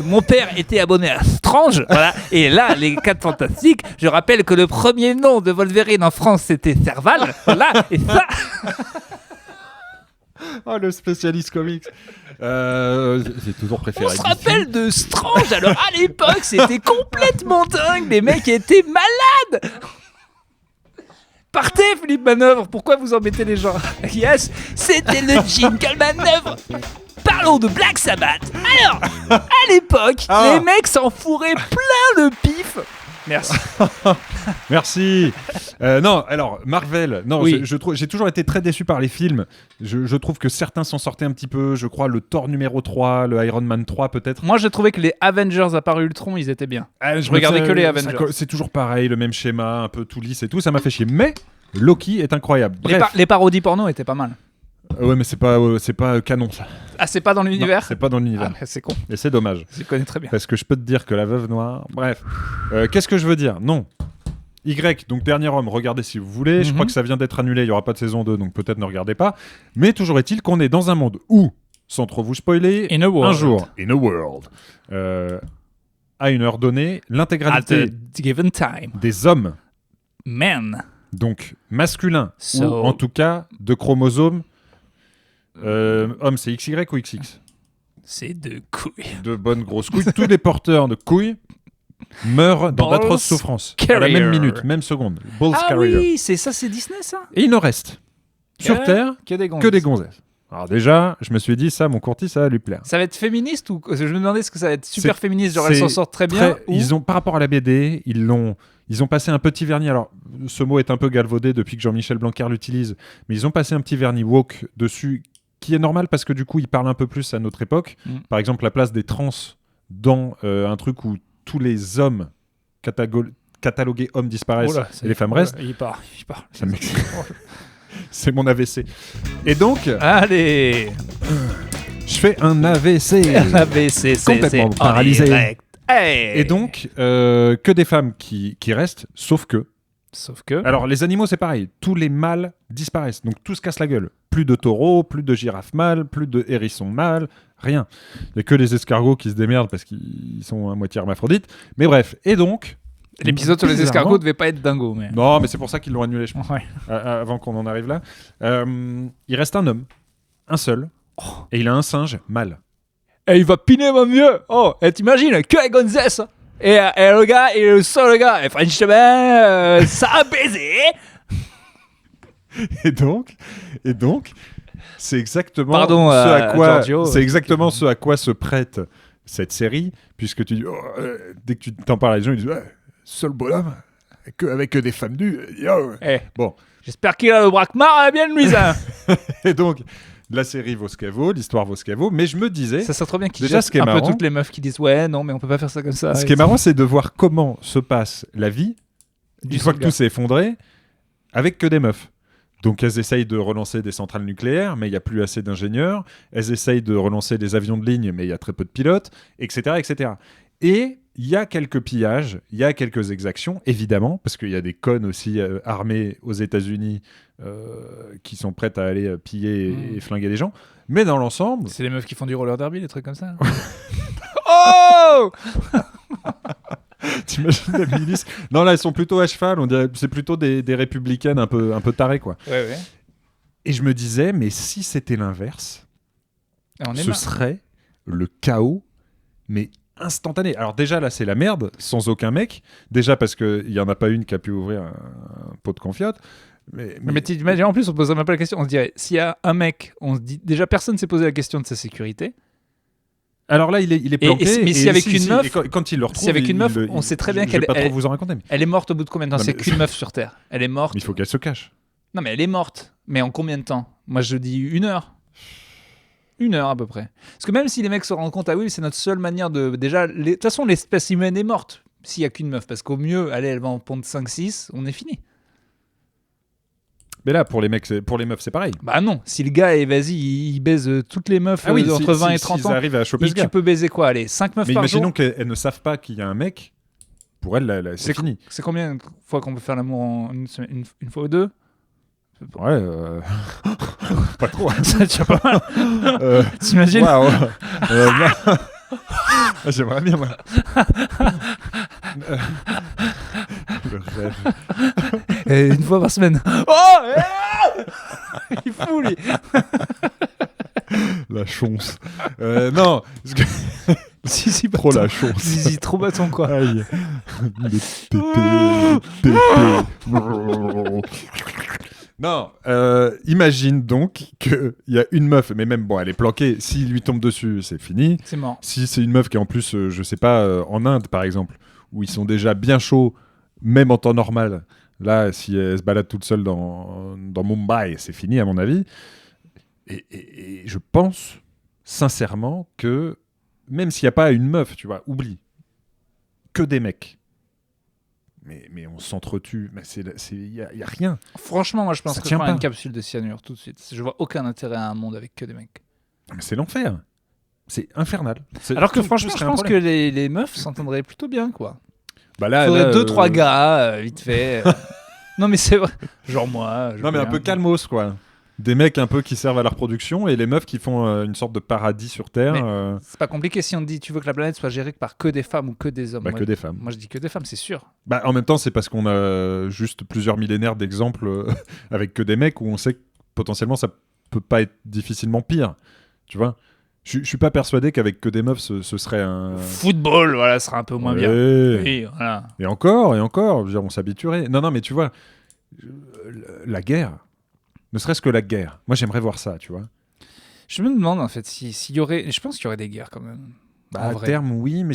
mon père était abonné à Strange, voilà, et là, les 4 Fantastiques, je rappelle que le premier nom de Wolverine en France, c'était Serval, voilà, et ça... Oh, le spécialiste comics. J'ai toujours préféré. On se rappelle de Strange, alors à l'époque, c'était complètement dingue, les mecs étaient malades. Partez, Philippe Manœuvre, pourquoi vous embêtez les gens? Yes, c'était le jingle Manœuvre. Parlons de Black Sabbath. Alors, à l'époque, les mecs s'en fourraient plein de pif. Merci. Merci. Non, alors, Marvel, non, Oui. j'ai toujours été très déçu par les films. Je trouve que certains s'en sortaient un petit peu. Je crois le Thor numéro 3, le Iron Man 3 peut-être. Moi, j'ai trouvé que les Avengers à part Ultron, ils étaient bien. Je regardais que les Avengers. C'est toujours pareil, le même schéma, un peu tout lisse et tout. Ça m'a fait chier. Mais Loki est incroyable. Bref. Les parodies porno étaient pas mal. Ouais, mais c'est pas canon ça. Ah, c'est pas dans l'univers? Non, c'est pas dans l'univers. Ah, c'est con. Et c'est dommage. Je connais très bien. Parce que je peux te dire que la Veuve Noire... Bref. Qu'est-ce que je veux dire? Non. Y, donc Dernier Homme, regardez si vous voulez. Je crois que ça vient d'être annulé, il n'y aura pas de saison 2, donc peut-être ne regardez pas. Mais toujours est-il qu'on est dans un monde où, sans trop vous spoiler, un jour, in a world, à une heure donnée, l'intégralité given time. des hommes, Men. donc masculins, ou en tout cas de chromosomes, homme c'est XY ou XX? C'est de couilles. De bonnes grosses couilles. Tous les porteurs de couilles meurent dans d'atroces souffrances. À la même minute, même seconde. Balls carrier. Oui, c'est Disney ça? Et il ne reste sur Terre que des gonzesses. Alors déjà, je me suis dit, ça, mon courtis, ça va lui plaire. Ça va être féministe ou... Je me demandais, est-ce que ça va être super féministe, genre elles s'en sortent très bien ou... Ils ont, par rapport à la BD, ils ont passé un petit vernis. Alors, ce mot est un peu galvaudé depuis que Jean-Michel Blanquer l'utilise, mais ils ont passé un petit vernis woke dessus, qui est normal parce que du coup, il parle un peu plus à notre époque. Par exemple, la place des trans dans un truc où tous les hommes catalogués hommes disparaissent et les femmes restent. Il part. Ça c'est mon AVC. Et donc... Allez, je fais un AVC. Un AVC, complètement paralysé. Hey. Et donc, que des femmes qui restent, sauf que... Alors, les animaux, c'est pareil. Tous les mâles disparaissent. Donc, tout se casse la gueule. Plus de taureaux, plus de girafes mâles, plus de hérissons mâles, rien. Il n'y a que les escargots qui se démerdent parce qu'ils sont à moitié hermaphrodites. Mais bref. Et donc... L'épisode sur les escargots devait pas être dingo. Mais... Non, mais c'est pour ça qu'ils l'ont annulé, je pense. Ouais. Avant qu'on en arrive là. Il reste un homme. Un seul. Et il a un singe mâle. Et il va piner, mon vieux. Oh, et t'imagines, que les gonzesses. Et le gars, il est le seul gars. Et franchement, ça a baisé. Et donc, c'est exactement ce à quoi se prête cette série, puisque tu dis, dès que tu t'en parles à des gens, ils disent, seul bonhomme, avec des femmes nues. Bon. J'espère qu'il a le braquemar bien luisant. Et donc, la série vaut ce qu'elle vaut, l'histoire vaut ce qu'elle vaut, mais je me disais... Ça serait trop bien qu'ils jettent un peu toutes les meufs qui disent, ouais, non, mais on peut pas faire ça comme ça. Ce qui est marrant, c'est de voir comment se passe la vie, une fois que tout s'est effondré, avec que des meufs. Donc elles essayent de relancer des centrales nucléaires, mais il n'y a plus assez d'ingénieurs. Elles essayent de relancer des avions de ligne, mais il y a très peu de pilotes, etc. etc. Et il y a quelques pillages, il y a quelques exactions, évidemment, parce qu'il y a des connes aussi armées aux États-Unis qui sont prêtes à aller piller et flinguer les gens. Mais dans l'ensemble... C'est les meufs qui font du roller derby, des trucs comme ça. Oh T'imagines la milice? Non, là, elles sont plutôt à cheval. On dirait, c'est plutôt des républicaines un peu tarées, quoi. Ouais. Et je me disais, mais si c'était l'inverse, ce serait le chaos, mais instantané. Alors déjà, là, c'est la merde, sans aucun mec. Déjà parce qu'il n'y en a pas une qui a pu ouvrir un pot de confiote. Mais t'imagines, en plus, on ne pose même pas la question. On se dirait, s'il y a un mec, on se dit... Déjà, personne ne s'est posé la question de sa sécurité. Alors là, il est planqué. Mais si avec une meuf, quand il le retrouve, si avec une meuf, on sait très bien qu'elle. Je vais pas trop vous en raconter. Mais... Elle est morte au bout de combien de temps? C'est qu'une meuf sur Terre. Elle est morte. Mais il faut qu'elle se cache. Non, mais elle est morte. Mais en combien de temps? Moi, je dis 1 heure. 1 heure à peu près. Parce que même si les mecs se rendent compte, ah oui, c'est notre seule manière de. Déjà, de toute façon, l'espèce humaine est morte s'il y a qu'une meuf. Parce qu'au mieux, elle va en pondre 5-6, on est fini. Mais là, pour les meufs, c'est pareil. Bah non, si le gars, il baise toutes les meufs entre 20 et 30 ans, arrivent à choper ce gars. Tu peux baiser quoi? Allez, 5 meufs par jour. Mais imaginons qu'elles ne savent pas qu'il y a un mec. Pour elles, c'est fini. C'est combien de fois qu'on peut faire l'amour en une fois ou deux? Ouais, pas trop. Ça tient pas mal. T'imagines? Waouh. J'aimerais bien, moi. Le rêve. Une fois par semaine. Oh, il est fou, lui. La chonce. Non. Si, trop la chonce. Si, trop bâton, quoi. Aïe. Non, imagine donc qu'il y a une meuf, mais même, bon, elle est planquée, s'il lui tombe dessus, c'est fini. C'est mort. Si c'est une meuf qui est en plus, je sais pas, en Inde, par exemple, où ils sont déjà bien chauds, même en temps normal, là, si elle se balade toute seule dans Mumbai, c'est fini, à mon avis. Et je pense, sincèrement, que même s'il n'y a pas une meuf, tu vois, oublie, que des mecs. Mais on s'entretue, mais il y a rien. Franchement, moi je pense que je prends une capsule de cyanure tout de suite. Je vois aucun intérêt à un monde avec que des mecs. Mais c'est l'enfer. C'est infernal. Alors que franchement, je pense que les meufs s'entendraient plutôt bien, quoi. Bah là, il faudrait 2-3 gars, vite fait. Non mais c'est vrai. Genre moi. Non mais un peu calmos, quoi. Des mecs un peu qui servent à la reproduction et les meufs qui font une sorte de paradis sur Terre. C'est pas compliqué si on te dit tu veux que la planète soit gérée par que des femmes ou que des hommes. Bah, que des femmes. Moi je dis que des femmes, c'est sûr. Bah, en même temps, c'est parce qu'on a juste plusieurs millénaires d'exemples avec que des mecs où on sait que potentiellement ça peut pas être difficilement pire. Tu vois ? Je suis pas persuadé qu'avec que des meufs ce serait un. Football, voilà, ce serait un peu moins bien. Oui, voilà. Et encore, je veux dire, on s'habituerait. Non, mais tu vois, la guerre. Ne serait-ce que la guerre. Moi, j'aimerais voir ça, tu vois. Je me demande, en fait, s'il y aurait... Je pense qu'il y aurait des guerres, quand même. Bah, à terme, oui, mais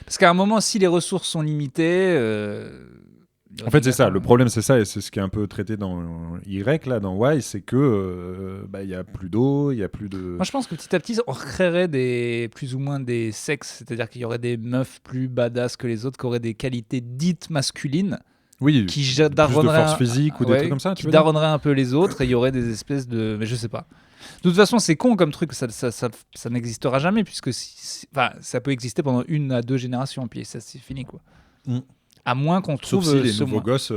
Parce qu'à un moment, si les ressources sont limitées... En fait, c'est ça. Le problème, c'est ça, et c'est ce qui est un peu traité dans Y, là, dans Y, c'est que il y a plus d'eau, il y a plus de... Moi, je pense que petit à petit, on recréerait plus ou moins des sexes, c'est-à-dire qu'il y aurait des meufs plus badass que les autres, qui auraient des qualités dites masculines. Oui, qui plus de force physique ou des trucs comme ça, qui daronneraient un peu les autres, et il y aurait des espèces de... Mais je sais pas. De toute façon, c'est con comme truc, ça n'existera jamais, puisque ça peut exister pendant 1 à 2 générations, puis ça, c'est fini, quoi. À moins qu'on trouve... Sauf si les nouveaux gosses...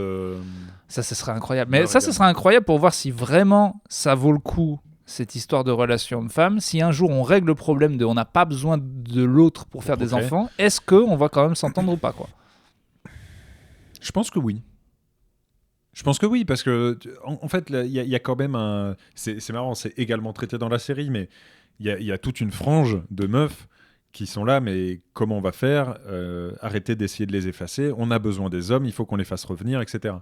Ça serait incroyable. Mais ça serait incroyable pour voir si vraiment ça vaut le coup, cette histoire de relation homme-femme. Si un jour on règle le problème de on n'a pas besoin de l'autre pour faire des enfants, est-ce qu'on va quand même s'entendre ou pas, quoi? Je pense que oui. Je pense que oui, parce que en fait, il y a quand même un... C'est marrant, c'est également traité dans la série, mais il y a toute une frange de meufs qui sont là, mais comment on va faire? Arrêtez d'essayer de les effacer. On a besoin des hommes, il faut qu'on les fasse revenir, etc.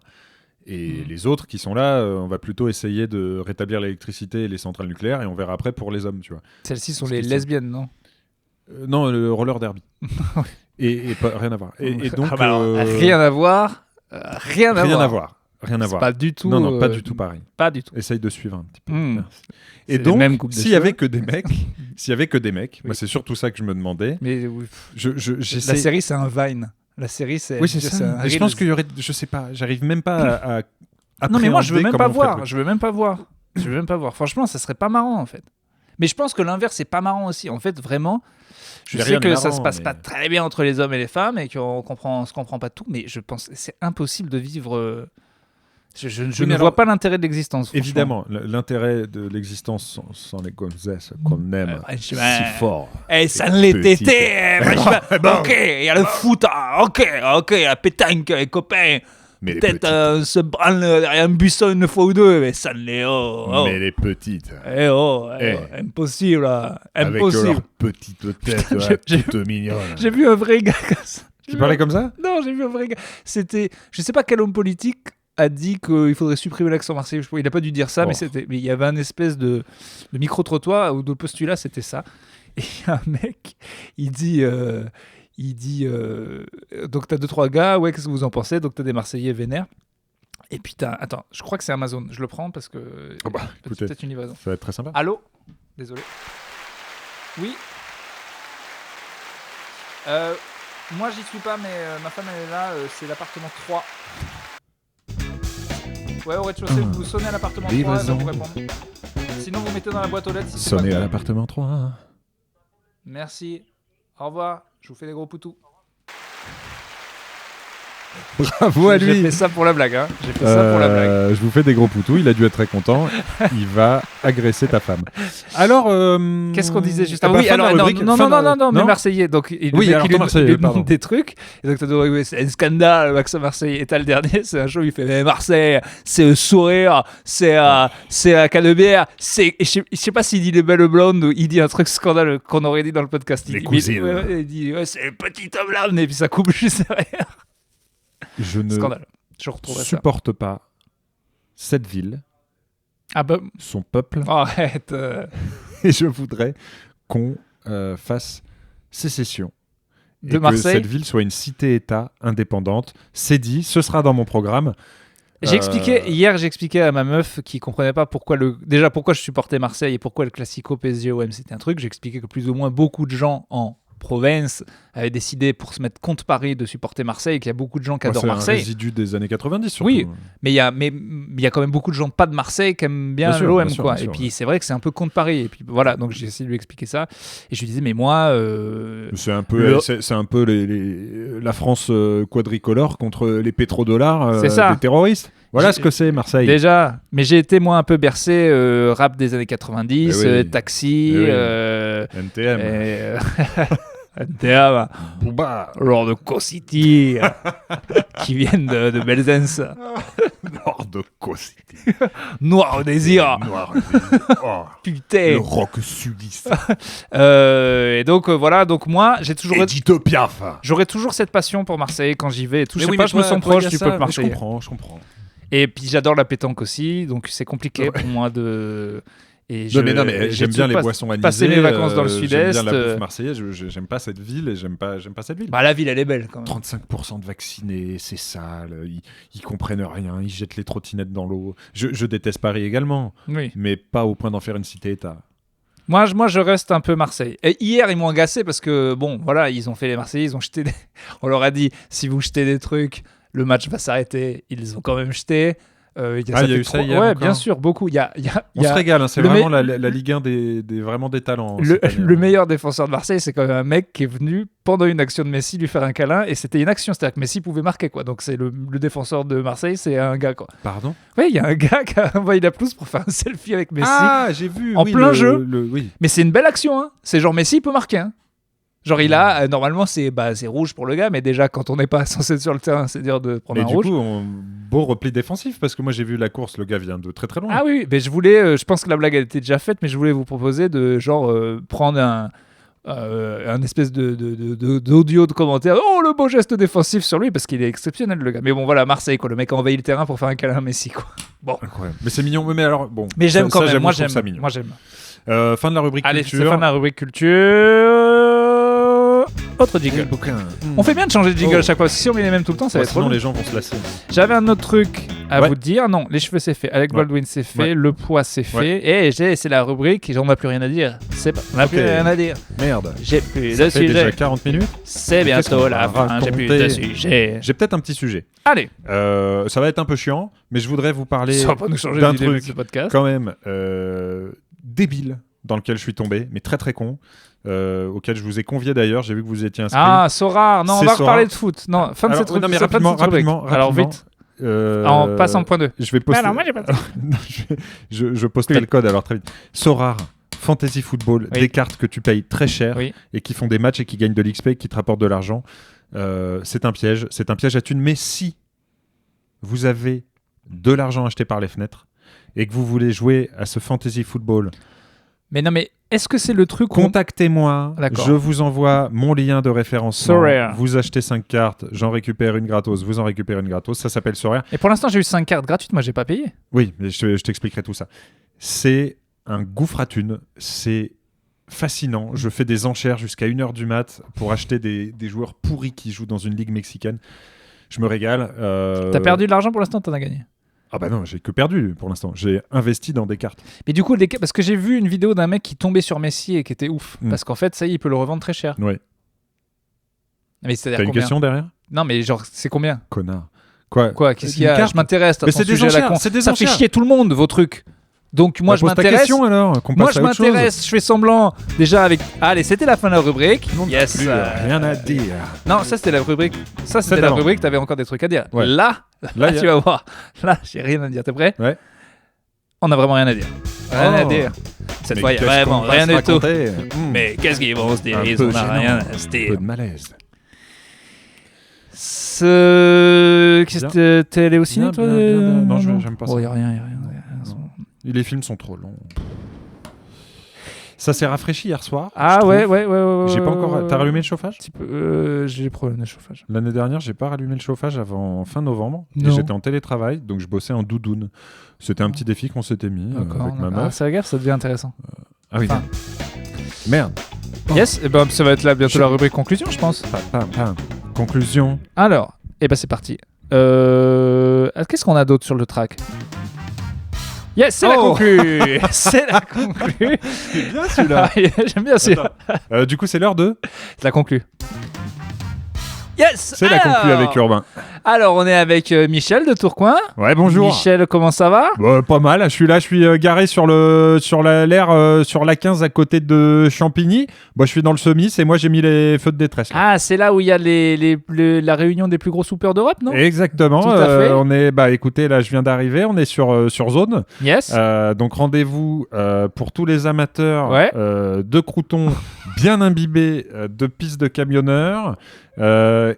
Et les autres qui sont là, on va plutôt essayer de rétablir l'électricité et les centrales nucléaires, et on verra après pour les hommes, tu vois. Celles-ci sont les lesbiennes, non? Non, le roller derby. et pas, rien à voir. Et donc, rien à voir. Rien à voir. Rien à voir. Pas du tout. Non, pas du tout pareil. Pas du tout. Essaye de suivre un petit peu. Et donc, s'il y avait que des mecs, moi c'est surtout ça que je me demandais. Mais la série c'est un Vine. La série c'est. Oui, c'est ça. Et je pense qu'il y aurait, je sais pas, j'arrive même pas à non mais moi je veux même pas voir. Je veux même pas voir. Franchement, ça serait pas marrant en fait. Mais je pense que l'inverse c'est pas marrant aussi. En fait, vraiment. Je sais que ça se passe pas très bien entre les hommes et les femmes et qu'on se comprend pas tout, mais je pense que c'est impossible de vivre. Je ne vois pas l'intérêt de l'existence. Évidemment, l'intérêt de l'existence sans les gonzesses qu'on aime si fort. Et ça ne l'était. Ok, il y a le foot. Ok, la pétanque, les copains. Peut-être se branle derrière un buisson une fois ou deux, mais ça ne l'est. Mais les petites. Impossible. Avec leur petite tête toute mignonne. J'ai vu un vrai gars comme ça. Tu parlais comme ça? Non, j'ai vu un vrai gars. C'était, je sais pas quel homme politique a dit qu'il faudrait supprimer l'accent marseillais. Il n'a pas dû dire ça, mais il y avait un espèce de micro-trottoir ou de postulat, c'était ça. Et un mec, il dit donc t'as 2-3 gars, ouais, qu'est-ce que vous en pensez? Donc t'as des Marseillais vénères. Et puis attends, je crois que c'est Amazon. Je le prends parce que peut-être une livraison. Ça va être très sympa. Allô? Désolé. Oui. Moi j'y suis pas, mais ma femme elle est là. C'est l'appartement 3. Ouais, au rez-de-chaussée, vous sonnez à l'appartement 3 et va vous répondre. Sinon, vous mettez dans la boîte aux lettres. Si sonnez à l'appartement 3. Merci. Au revoir. Je vous fais des gros poutous. Bravo à lui. J'ai fait ça pour la blague. Hein. J'ai fait ça pour la blague. Je vous fais des gros poutous. Il a dû être très content. Il va agresser ta femme. Alors, qu'est-ce qu'on disait juste avant? Oui, alors non, mais Marseillais. Donc il demande des trucs. Et donc c'est un scandale, Max Marseille. Et t'as le dernier, c'est un show. Il fait mais Marseille, c'est le sourire, c'est la Canebière. Je sais pas s'il dit les belles blondes ou il dit un truc scandaleux qu'on aurait dit dans le podcast. Les cousines. Il dit c'est le petit homme là, et puis ça coupe juste derrière. Je ne supporte pas cette ville, son peuple, arrête. Et je voudrais qu'on fasse sécession. De et Marseille. Que cette ville soit une cité-État indépendante. C'est dit, ce sera dans mon programme. Hier, j'ai expliqué à ma meuf qui comprenait pas pourquoi je supportais Marseille et pourquoi le Classico PSG-OM c'était un truc. J'ai expliqué que plus ou moins beaucoup de gens en province avaient décidé pour se mettre contre Paris de supporter Marseille, qu'il y a beaucoup de gens qui adorent Marseille. C'est un résidu des années 90 surtout. Oui, mais il y a quand même beaucoup de gens pas de Marseille qui aiment bien l'OM quoi. Et puis c'est vrai que c'est un peu contre Paris et puis voilà, donc j'ai essayé de lui expliquer ça et je lui disais mais moi c'est un peu la France quadricolore contre les pétrodollars des terroristes. Voilà ce que c'est Marseille. Déjà, mais j'ai été moi un peu bercé rap des années 90, Taxi, NTM. NTM, Lord of Co-City, qui viennent de Belzens. Lord of Co-City. Noir au désir. Oh, putain. Le rock sudiste. Et donc voilà, donc moi j'ai toujours. Edith Piaf. J'aurais toujours cette passion pour Marseille quand j'y vais. Et tout. Je sais pas, je me sens proche du peuple marseillais. Je comprends. Et puis j'adore la pétanque aussi, donc c'est compliqué pour moi de. Et mais j'aime bien les boissons anisées. Passer mes vacances dans le sud-est. J'aime bien la bouffe marseillaise. J'aime pas cette ville et j'aime pas cette ville. Bah la ville elle est belle quand même. 35% de vaccinés, c'est sale. Ils comprennent rien. Ils jettent les trottinettes dans l'eau. Je déteste Paris également, mais pas au point d'en faire une cité-État. Moi, je reste un peu Marseille. Et hier, ils m'ont agacé parce que bon, voilà, ils ont fait les Marseillais, ils ont jeté. On leur a dit si vous jetez des trucs, le match va s'arrêter. Ils les ont quand même jetés. Il y a eu ça hier. Ouais, bien sûr, beaucoup. On se régale, hein, c'est vraiment la Ligue 1 vraiment des talents. Le meilleur défenseur de Marseille, c'est quand même un mec qui est venu pendant une action de Messi lui faire un câlin et c'était une action, c'est-à-dire que Messi pouvait marquer quoi. Donc c'est le défenseur de Marseille, c'est un gars quoi. Pardon ? Oui, il y a un gars qui a envoyé la pelouse pour faire un selfie avec Messi. Ah, j'ai vu. En plein jeu. Mais c'est une belle action. Hein. C'est genre Messi peut marquer. Hein. Genre il a, normalement c'est rouge pour le gars, mais déjà quand on n'est pas censé être sur le terrain, c'est dur de prendre un rouge. Et du coup, beau repli défensif, parce que moi j'ai vu la course, le gars vient de très très loin. Ah oui, mais je voulais, je pense que la blague a été déjà faite, mais je voulais vous proposer de genre prendre un espèce d'audio de commentaire. Oh le beau geste défensif sur lui, parce qu'il est exceptionnel le gars. Mais bon voilà, Marseille quoi, le mec a envahi le terrain pour faire un câlin à Messi quoi. Bon. Incroyable. Mais c'est mignon, mais alors bon. Mais j'aime quand même, moi j'aime. Fin de la rubrique Allez, culture. Allez, c'est fin de la rubrique culture. Autre jingle. On fait bien de changer de jingle à chaque fois, parce que si on met les mêmes tout le temps, ça va être trop long. Sinon les gens vont se lasser. J'avais un autre truc à vous dire. Non, les cheveux c'est fait. Alec Baldwin c'est fait. Le poids c'est fait. Et c'est la rubrique. On n'a plus rien à dire. On n'a plus rien à dire. Merde. J'ai plus ça de fait sujet. déjà 40 minutes. C'est bientôt la fin. J'ai plus de sujet. J'ai peut-être un petit sujet. Allez. Ça va être un peu chiant, mais je voudrais vous parler ça va pas nous changer d'un truc de ce podcast. Quand même débile dans lequel je suis tombé, mais très très con. Auquel je vous ai convié d'ailleurs, j'ai vu que vous étiez inscrit. Ah, Sorare, non, on va reparler de foot. Non, fin de cette rubrique. Non, mais rapidement. Alors vite. On passe en point 2. Je vais poster. Alors moi j'ai pas de je posterai le code alors très vite. Sorare, Fantasy Football, des cartes que tu payes très cher et qui font des matchs et qui gagnent de l'XP et qui te rapportent de l'argent. C'est un piège à thunes. Mais si vous avez de l'argent acheté par les fenêtres et que vous voulez jouer à ce Fantasy Football. Mais non, mais est-ce que c'est le truc Contactez-moi, je vous envoie mon lien de référencement. Sorare. Vous achetez 5 cartes, j'en récupère une gratos, vous en récupérez une gratos. Ça s'appelle Sorare. Et pour l'instant, j'ai eu 5 cartes gratuites, moi j'ai pas payé. Oui, mais je t'expliquerai tout ça. C'est un gouffre à thunes, c'est fascinant. Je fais des enchères jusqu'à 1h du mat pour acheter des joueurs pourris qui jouent dans une ligue mexicaine. Je me régale. T'as perdu de l'argent pour l'instant, t'en as gagné. Ah bah non, j'ai que perdu pour l'instant. J'ai investi dans des cartes. Mais du coup, parce que j'ai vu une vidéo d'un mec qui tombait sur Messi et qui était ouf. Parce qu'en fait, ça y est, il peut le revendre très cher. Ouais. Mais t'as une question derrière ? Non, mais genre, c'est combien ? Connard. Quoi Qu'est-ce qu'il y a? Je m'intéresse. Mais c'est des enchères. Ça fait chier tout le monde, vos trucs. Donc moi je m'intéresse. Ta question alors. Moi je m'intéresse. Je fais semblant. Déjà avec. Allez, c'était la fin de la rubrique. Yes. Rien à dire. Non, ça c'était la rubrique. Ça c'était la rubrique. T'avais encore des trucs à dire. Ouais. Là, tu vas voir. Là, j'ai rien à dire. T'es prêt? Ouais. On a vraiment rien à dire. Rien à dire. Cette fois, il y a vraiment rien du tout. Mais qu'est-ce qu'ils vont se dire? On n'a rien à se dire. Un peu de malaise. T'es allé au ciné, toi? Non, j'aime pas ça. Oh, y a rien. Les films sont trop longs. Ça s'est rafraîchi hier soir. Ah ouais. J'ai pas encore. T'as rallumé le chauffage? J'ai des problèmes de chauffage. L'année dernière, j'ai pas rallumé le chauffage avant fin novembre. Et j'étais en télétravail, donc je bossais en doudoune. C'était un petit défi qu'on s'était mis avec ma meuf. C'est la gaffe, ça devient intéressant. Ah oui. Merde. Yes, et ça va être là bientôt la rubrique conclusion, je pense. Conclusion. Alors, c'est parti. Qu'est-ce qu'on a d'autre sur le track? Yes, c'est la conclue. C'est la conclue. C'est bien celui-là. J'aime bien celui-là. Du coup, c'est l'heure de... C'est la conclue. Yes. C'est la conclue avec Urbain. Alors, on est avec Michel de Tourcoing. Ouais, bonjour. Michel, comment ça va? Pas mal. Je suis garé sur l'aire sur la 15 à côté de Champigny. Je suis dans le Semis et moi j'ai mis les feux de détresse. Là. Ah, c'est là où il y a la réunion des plus gros soupers d'Europe, non? Exactement. Tout à fait. On est, écoutez, là je viens d'arriver. On est sur zone. Yes. Donc rendez-vous pour tous les amateurs de croûtons bien imbibés de pistes de camionneurs.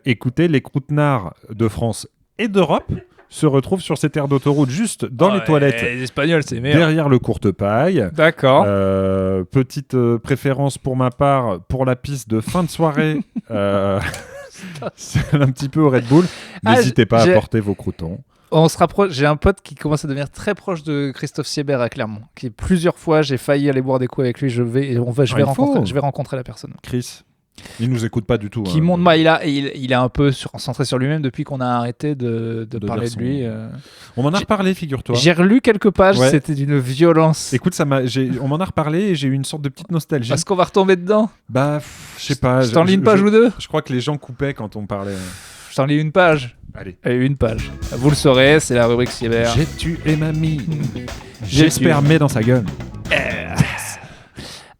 Écoutez, les croûtenards de France et d'Europe se retrouvent sur cette aire d'autoroute juste dans les toilettes. Les Espagnols, c'est meilleur. Derrière le courte-paille. D'accord. Petite préférence pour ma part pour la piste de fin de soirée. C'est un petit peu au Red Bull. N'hésitez pas à porter vos croûtons. On se rapproche. J'ai un pote qui commence à devenir très proche de Christophe Siebert à Clermont. Qui plusieurs fois, j'ai failli aller boire des coups avec lui. Je vais rencontrer la personne. Chris. Il nous écoute pas du tout. Qui monte, il est un peu concentré sur lui-même depuis qu'on a arrêté de parler de lui. On m'en a reparlé, figure-toi. J'ai relu quelques pages, c'était d'une violence. Écoute, on m'en a reparlé et j'ai eu une sorte de petite nostalgie. Est-ce qu'on va retomber dedans? Je sais pas. Je t'en lis une page ou deux? Je crois que les gens coupaient quand on parlait. Je t'en lis une page. Allez, une page. Vous le saurez, c'est la rubrique Siebert. J'ai tué mamie. J'ai spermé dans sa gueule.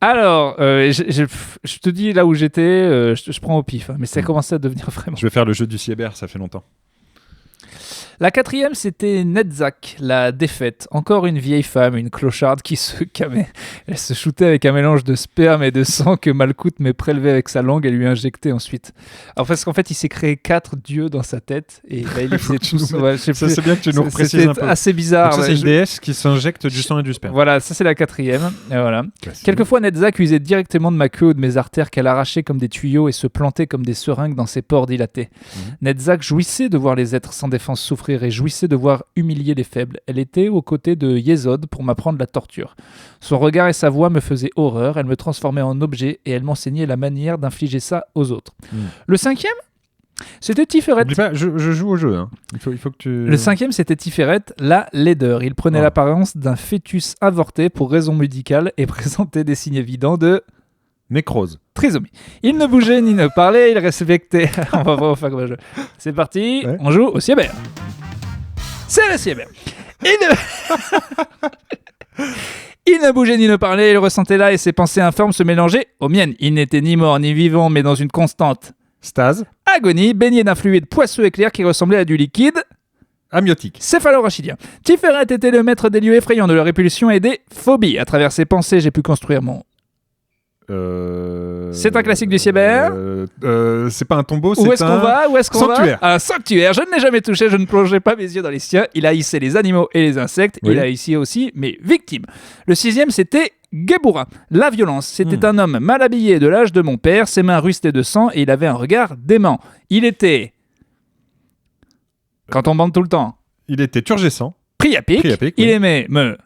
Alors, je te dis là où j'étais, je prends au pif, mais ça a commencé à devenir vraiment... Je vais faire le jeu du Siebert, ça fait longtemps. La 4e, c'était Netzach, la défaite. Encore une vieille femme, une clocharde qui se camait. Elle se shootait avec un mélange de sperme et de sang que Malkout m'ait prélevé avec sa langue et lui injectait ensuite. Alors, parce qu'en fait, il s'est créé 4 dieux dans sa tête et là, il faisait tout. C'est bien que tu nous reprécises un peu. C'est assez bizarre. Donc ça, c'est une déesse qui s'injecte du sang et du sperme. Voilà, ça, c'est la 4e. Et voilà. Quelquefois, Netzach usait directement de ma queue ou de mes artères qu'elle arrachait comme des tuyaux et se plantait comme des seringues dans ses pores dilatés. Netzach jouissait de voir les êtres sans défense souffrir et jouissait de voir humilier les faibles. Elle était aux côtés de Yesod pour m'apprendre la torture. Son regard et sa voix me faisaient horreur, elle me transformait en objet et elle m'enseignait la manière d'infliger ça aux autres. Le 5e, c'était Tiferet. N'oublie pas, je joue au jeu. Hein. Il faut que tu... Le 5e, c'était Tiferet, la laideur. Il prenait l'apparence d'un fœtus avorté pour raison médicale et présentait des signes évidents de... nécrose. Trisomie. Il ne bougeait ni ne parlait, il respectait... On va voir faire comme un jeu. C'est parti, on joue au Siebert. C'est le Siebert. Il ne bougeait ni ne parlait, il ressentait là et ses pensées informes se mélangeaient aux miennes. Il n'était ni mort ni vivant, mais dans une constante stase, agonie, baigné d'un fluide poisseux et clair qui ressemblait à du liquide amniotique. Céphalorachidien. Tiferet était le maître des lieux effrayants de la répulsion et des phobies. À travers ses pensées, j'ai pu construire mon... C'est un classique du Siebert. C'est pas un tombeau, c'est Où est-ce qu'on sanctuaire. Va un sanctuaire. Je ne l'ai jamais touché, je ne plongeais pas mes yeux dans les siens. Il haïssait les animaux et les insectes. Il haïssait aussi mes victimes. Le 6e, c'était Gebura, la violence. C'était un homme mal habillé de l'âge de mon père, ses mains rustées de sang et il avait un regard dément. Il était... Quand on bande tout le temps. Il était turgescent. Priapique. Il aimait me...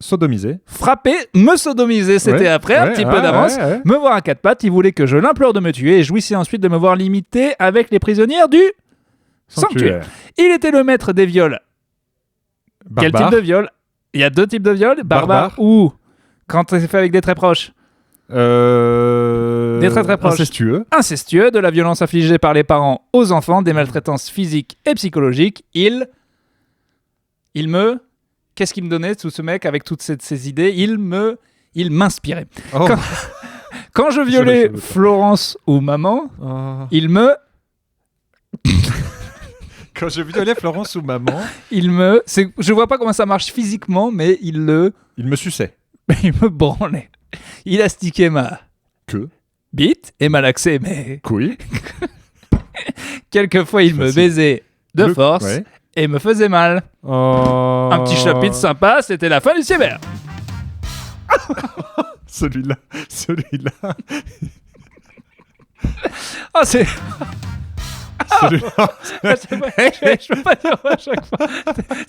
sodomiser. Frapper, me sodomiser, c'était après, un petit peu d'avance. Me voir à 4 pattes, il voulait que je l'implore de me tuer et jouissait ensuite de me voir limiter avec les prisonnières du sanctuaire. Il était le maître des viols. Barbare. Quel type de viol? Il y a 2 types de viols. Barbare ou quand c'est fait avec des très proches. Des très très proches. Incestueux, de la violence infligée par les parents aux enfants, des maltraitances physiques et psychologiques. Qu'est-ce qu'il me donnait, tout ce mec, avec toutes ces idées? Il m'inspirait. Oh. Quand je violais Florence ou maman, Quand je violais Florence ou maman... Je vois pas comment ça marche physiquement, mais il me suçait. Il me branlait. Il astiquait ma... bite et malaxait mes... couilles. Quelquefois, il me baisait de force et me faisait mal. Un petit chapitre sympa, c'était la fin du cyber. Celui-là. Oh, c'est... Celui-là. Je peux pas dire à chaque fois.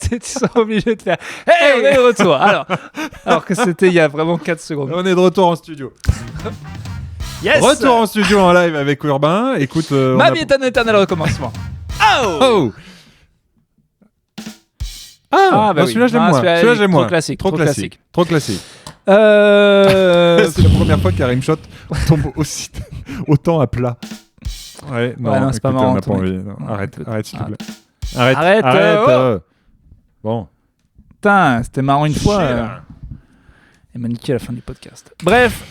Tu seras obligé de faire. Hey, on est de retour. Alors que c'était il y a vraiment 4 secondes. On est de retour en studio. Yes. Retour en studio en live avec Urbain. Écoute, ma vie est un éternel recommencement. Oh. Bah celui-là j'aime moins. Celui-là j'aime moins. Trop classique. C'est la première fois qu'Arim Shot tombe autant à plat. Ouais, non, c'est pas marrant. On n'a pas envie. Non, arrête s'il te plaît. Arrête. Bon. Putain, c'était marrant une fois. Et m'a niqué à la fin du podcast. Bref,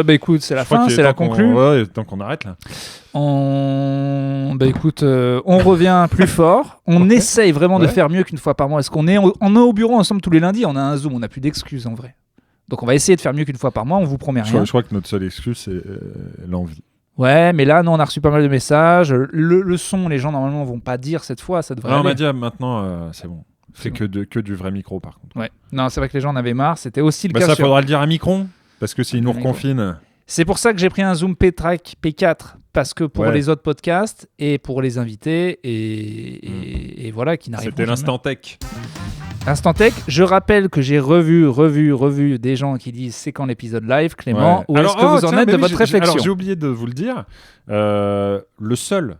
écoute, c'est la fin, c'est la conclue. Ouais, tant qu'on arrête là. On revient plus fort. On essaye vraiment de faire mieux qu'une fois par mois. Est-ce qu'on est au bureau ensemble tous les lundis? On a un Zoom, on n'a plus d'excuses en vrai. Donc on va essayer de faire mieux qu'une fois par mois, on vous promet rien. Je crois que notre seule excuse, c'est l'envie. Ouais, mais là, non, on a reçu pas mal de messages. Le son, les gens, normalement, vont pas dire cette fois, ça devrait aller. On m'a dit, maintenant, c'est bon. C'est que du vrai micro, par contre. Ouais. Non, c'est vrai que les gens en avaient marre. C'était aussi le cas ça, faudra le dire à Micron, parce que s'ils nous reconfinent... C'est pour ça que j'ai pris un Zoom P-Track P4, parce que pour les autres podcasts et pour les invités, et voilà, qui n'arrivent pas. C'était l'instant tech. Instant Tech, je rappelle que j'ai revu des gens qui disent c'est quand l'épisode live, Clément, où est-ce que vous en êtes de votre réflexion? Alors j'ai oublié de vous le dire, le seul,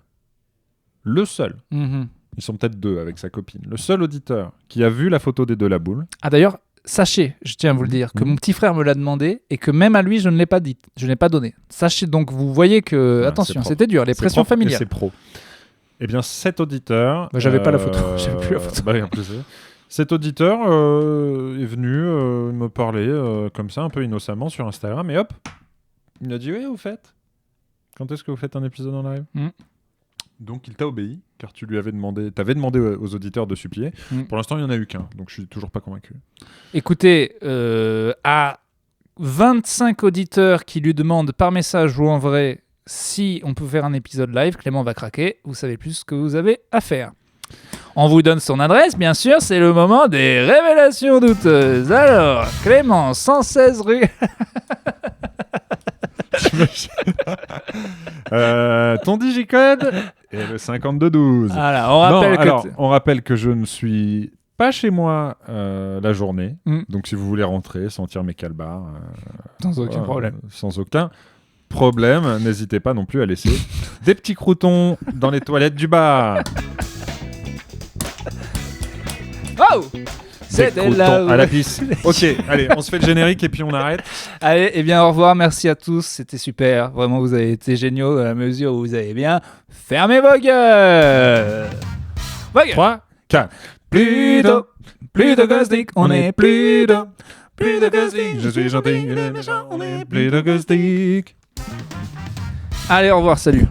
ils sont peut-être 2 avec sa copine, le seul auditeur qui a vu la photo des deux la boule. Ah d'ailleurs, sachez, je tiens à vous le dire, que mon petit frère me l'a demandé et que même à lui je ne l'ai pas dit, je n'ai pas donné. Sachez donc, vous voyez que, attention, c'était dur, les pressions familiales. C'est pro. Eh bien cet auditeur... j'avais pas la photo, j'avais plus la photo. En plus, cet auditeur est venu me parler comme ça, un peu innocemment sur Instagram, et hop, il m'a dit « Oui, vous faites. Quand est-ce que vous faites un épisode en live ?» Donc il t'a obéi, car tu lui avais demandé, t'avais demandé aux auditeurs de supplier. Pour l'instant, il n'y en a eu qu'un, donc je suis toujours pas convaincu. Écoutez, à 25 auditeurs qui lui demandent par message ou en vrai si on peut faire un épisode live, Clément va craquer, vous savez plus ce que vous avez à faire. On vous donne son adresse, bien sûr, c'est le moment des révélations douteuses. Alors, Clément, 116 rue... ton digicode est le 5212. Voilà, on rappelle que je ne suis pas chez moi la journée. Donc si vous voulez rentrer, sentir mes calbars... sans aucun problème. Sans aucun problème. N'hésitez pas non plus à laisser des petits croutons dans les toilettes du bar. Oh, c'était là à la pisse. Ok, allez, on se fait le générique et puis on arrête. Allez, et bien au revoir, merci à tous, c'était super. Vraiment, vous avez été géniaux dans la mesure où vous avez bien fermé vos gueules. 3, 4. Plus de ghosting, on est plus de ghosting. Je suis gentil, il est méchant, on est plus de ghosting. Allez, au revoir, salut.